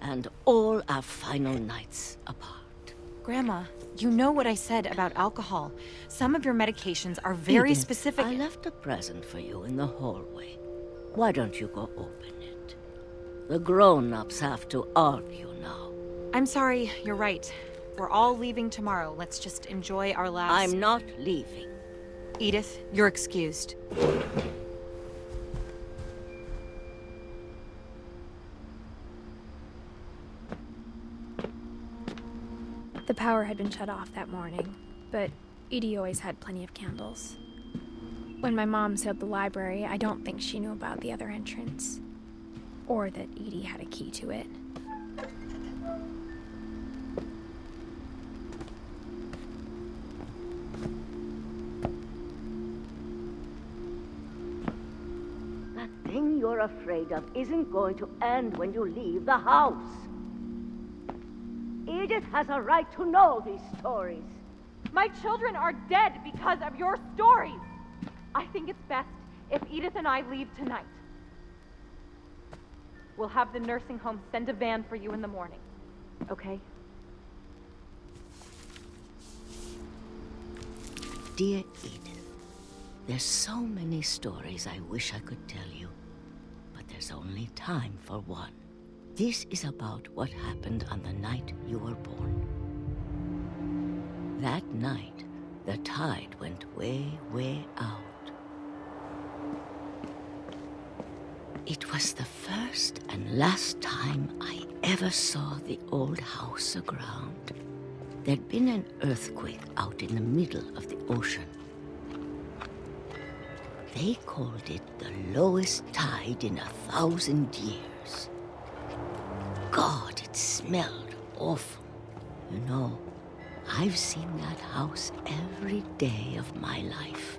and all our final nights apart." Grandma, you know what I said about alcohol. Some of your medications are very Edith, specific. I left a present for you in the hallway. Why don't you go open it? The grown-ups have to argue now. I'm sorry, you're right. We're all leaving tomorrow. Let's just enjoy our last... I'm not leaving. Edith, you're excused. The power had been shut off that morning, but Edie always had plenty of candles. When my mom sealed the library, I don't think she knew about the other entrance, or that Edie had a key to it. That thing you're afraid of isn't going to end when you leave the house. Edith has a right to know these stories. My children are dead because of your stories. I think it's best if Edith and I leave tonight. We'll have the nursing home send a van for you in the morning, okay? Dear Edith, there's so many stories I wish I could tell you, but there's only time for one. This is about what happened on the night you were born. That night, the tide went way, way out. It was the first and last time I ever saw the old house aground. There'd been an earthquake out in the middle of the ocean. They called it the lowest tide in 1,000 years. God, it smelled awful. You know, I've seen that house every day of my life.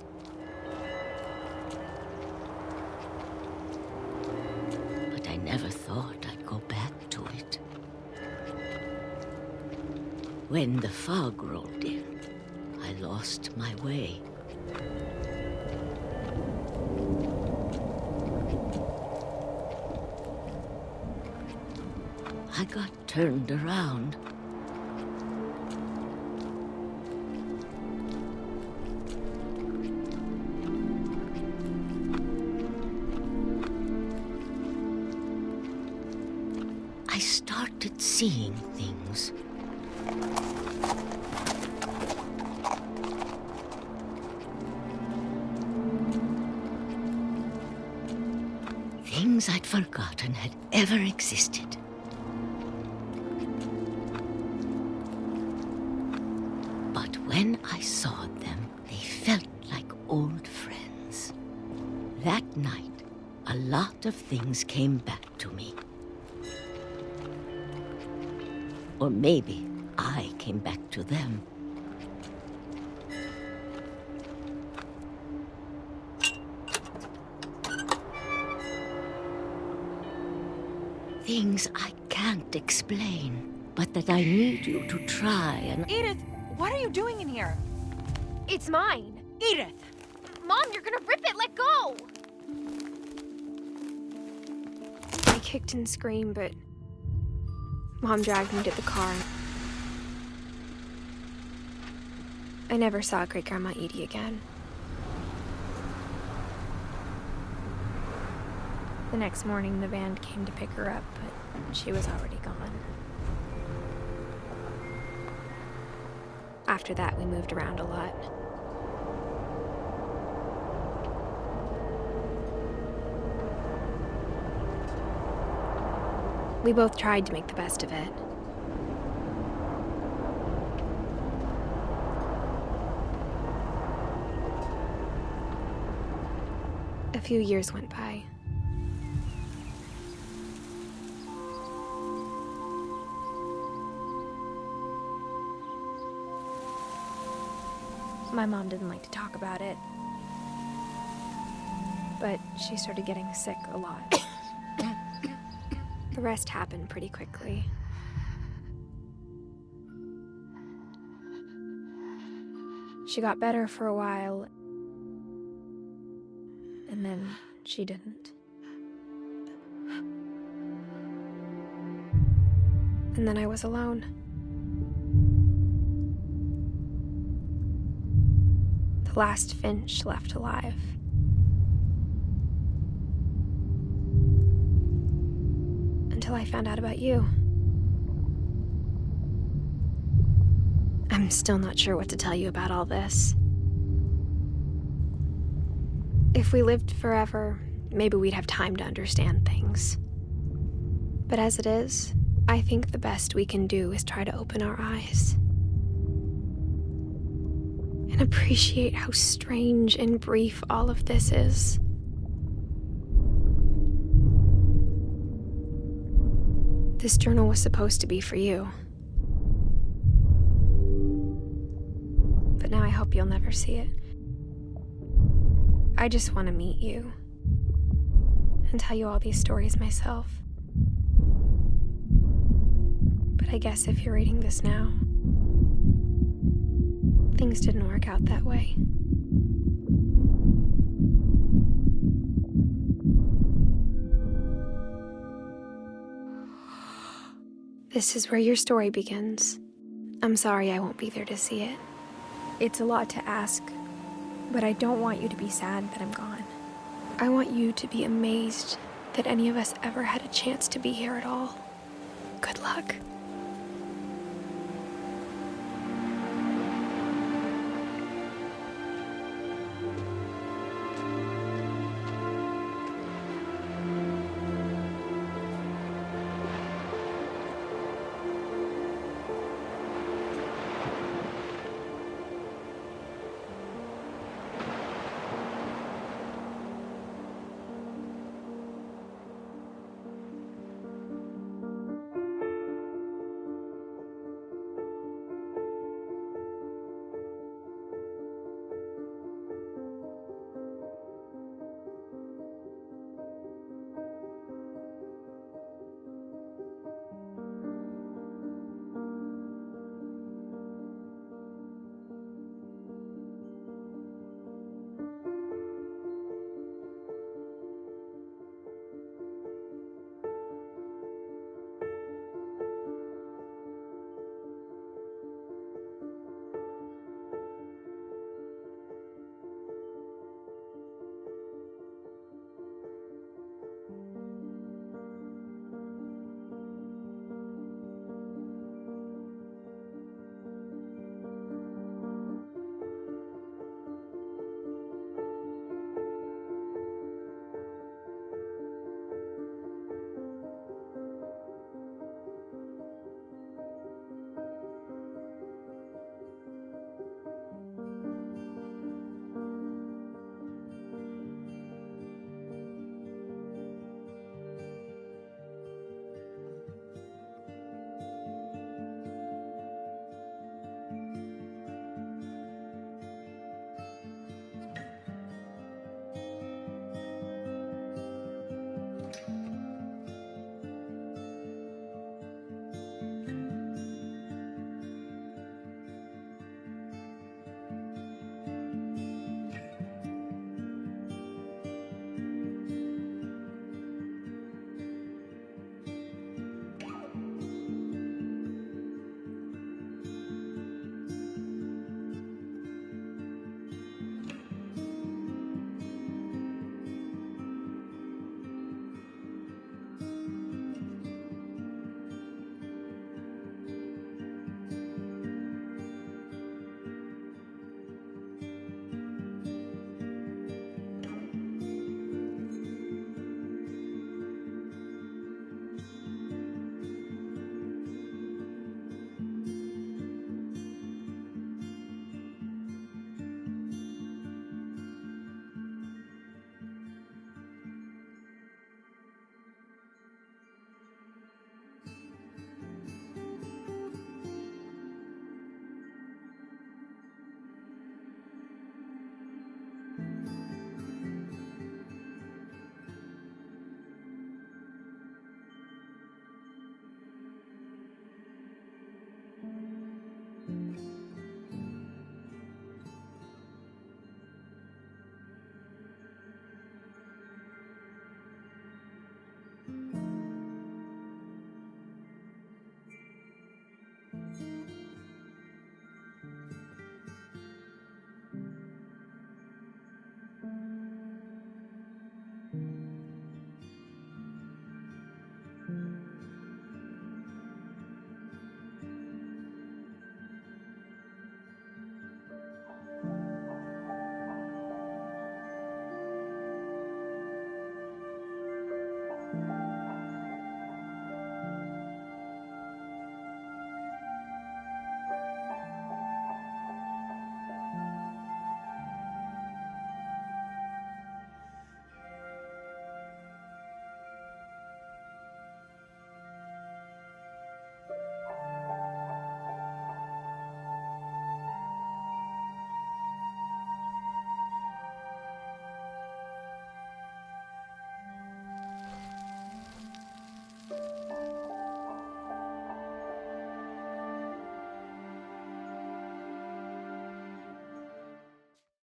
But I never thought I'd go back to it. When the fog rolled in, I lost my way. I got turned around. I started seeing things. Things I'd forgotten had ever existed. But when I saw them, they felt like old friends. That night, a lot of things came back to me. Or maybe I came back to them. Things I can't explain, but that I need you to try and... Edith, what are you doing in here? It's mine. Edith! Mom, you're gonna rip it! Let go! I kicked and screamed, but Mom dragged me to the car. I never saw Great-Grandma Edie again. The next morning, the band came to pick her up, but she was already gone. After that, we moved around a lot. We both tried to make the best of it. A few years went by. My mom didn't like to talk about it, but she started getting sick a lot. The rest happened pretty quickly. She got better for a while, and then she didn't. And then I was alone. The last Finch left alive. Until I found out about you. I'm still not sure what to tell you about all this. If we lived forever, maybe we'd have time to understand things. But as it is, I think the best we can do is try to open our eyes. And appreciate how strange and brief all of this is. This journal was supposed to be for you. But now I hope you'll never see it. I just want to meet you and tell you all these stories myself. But I guess if you're reading this now, things didn't work out that way. This is where your story begins. I'm sorry I won't be there to see it. It's a lot to ask, but I don't want you to be sad that I'm gone. I want you to be amazed that any of us ever had a chance to be here at all. Good luck.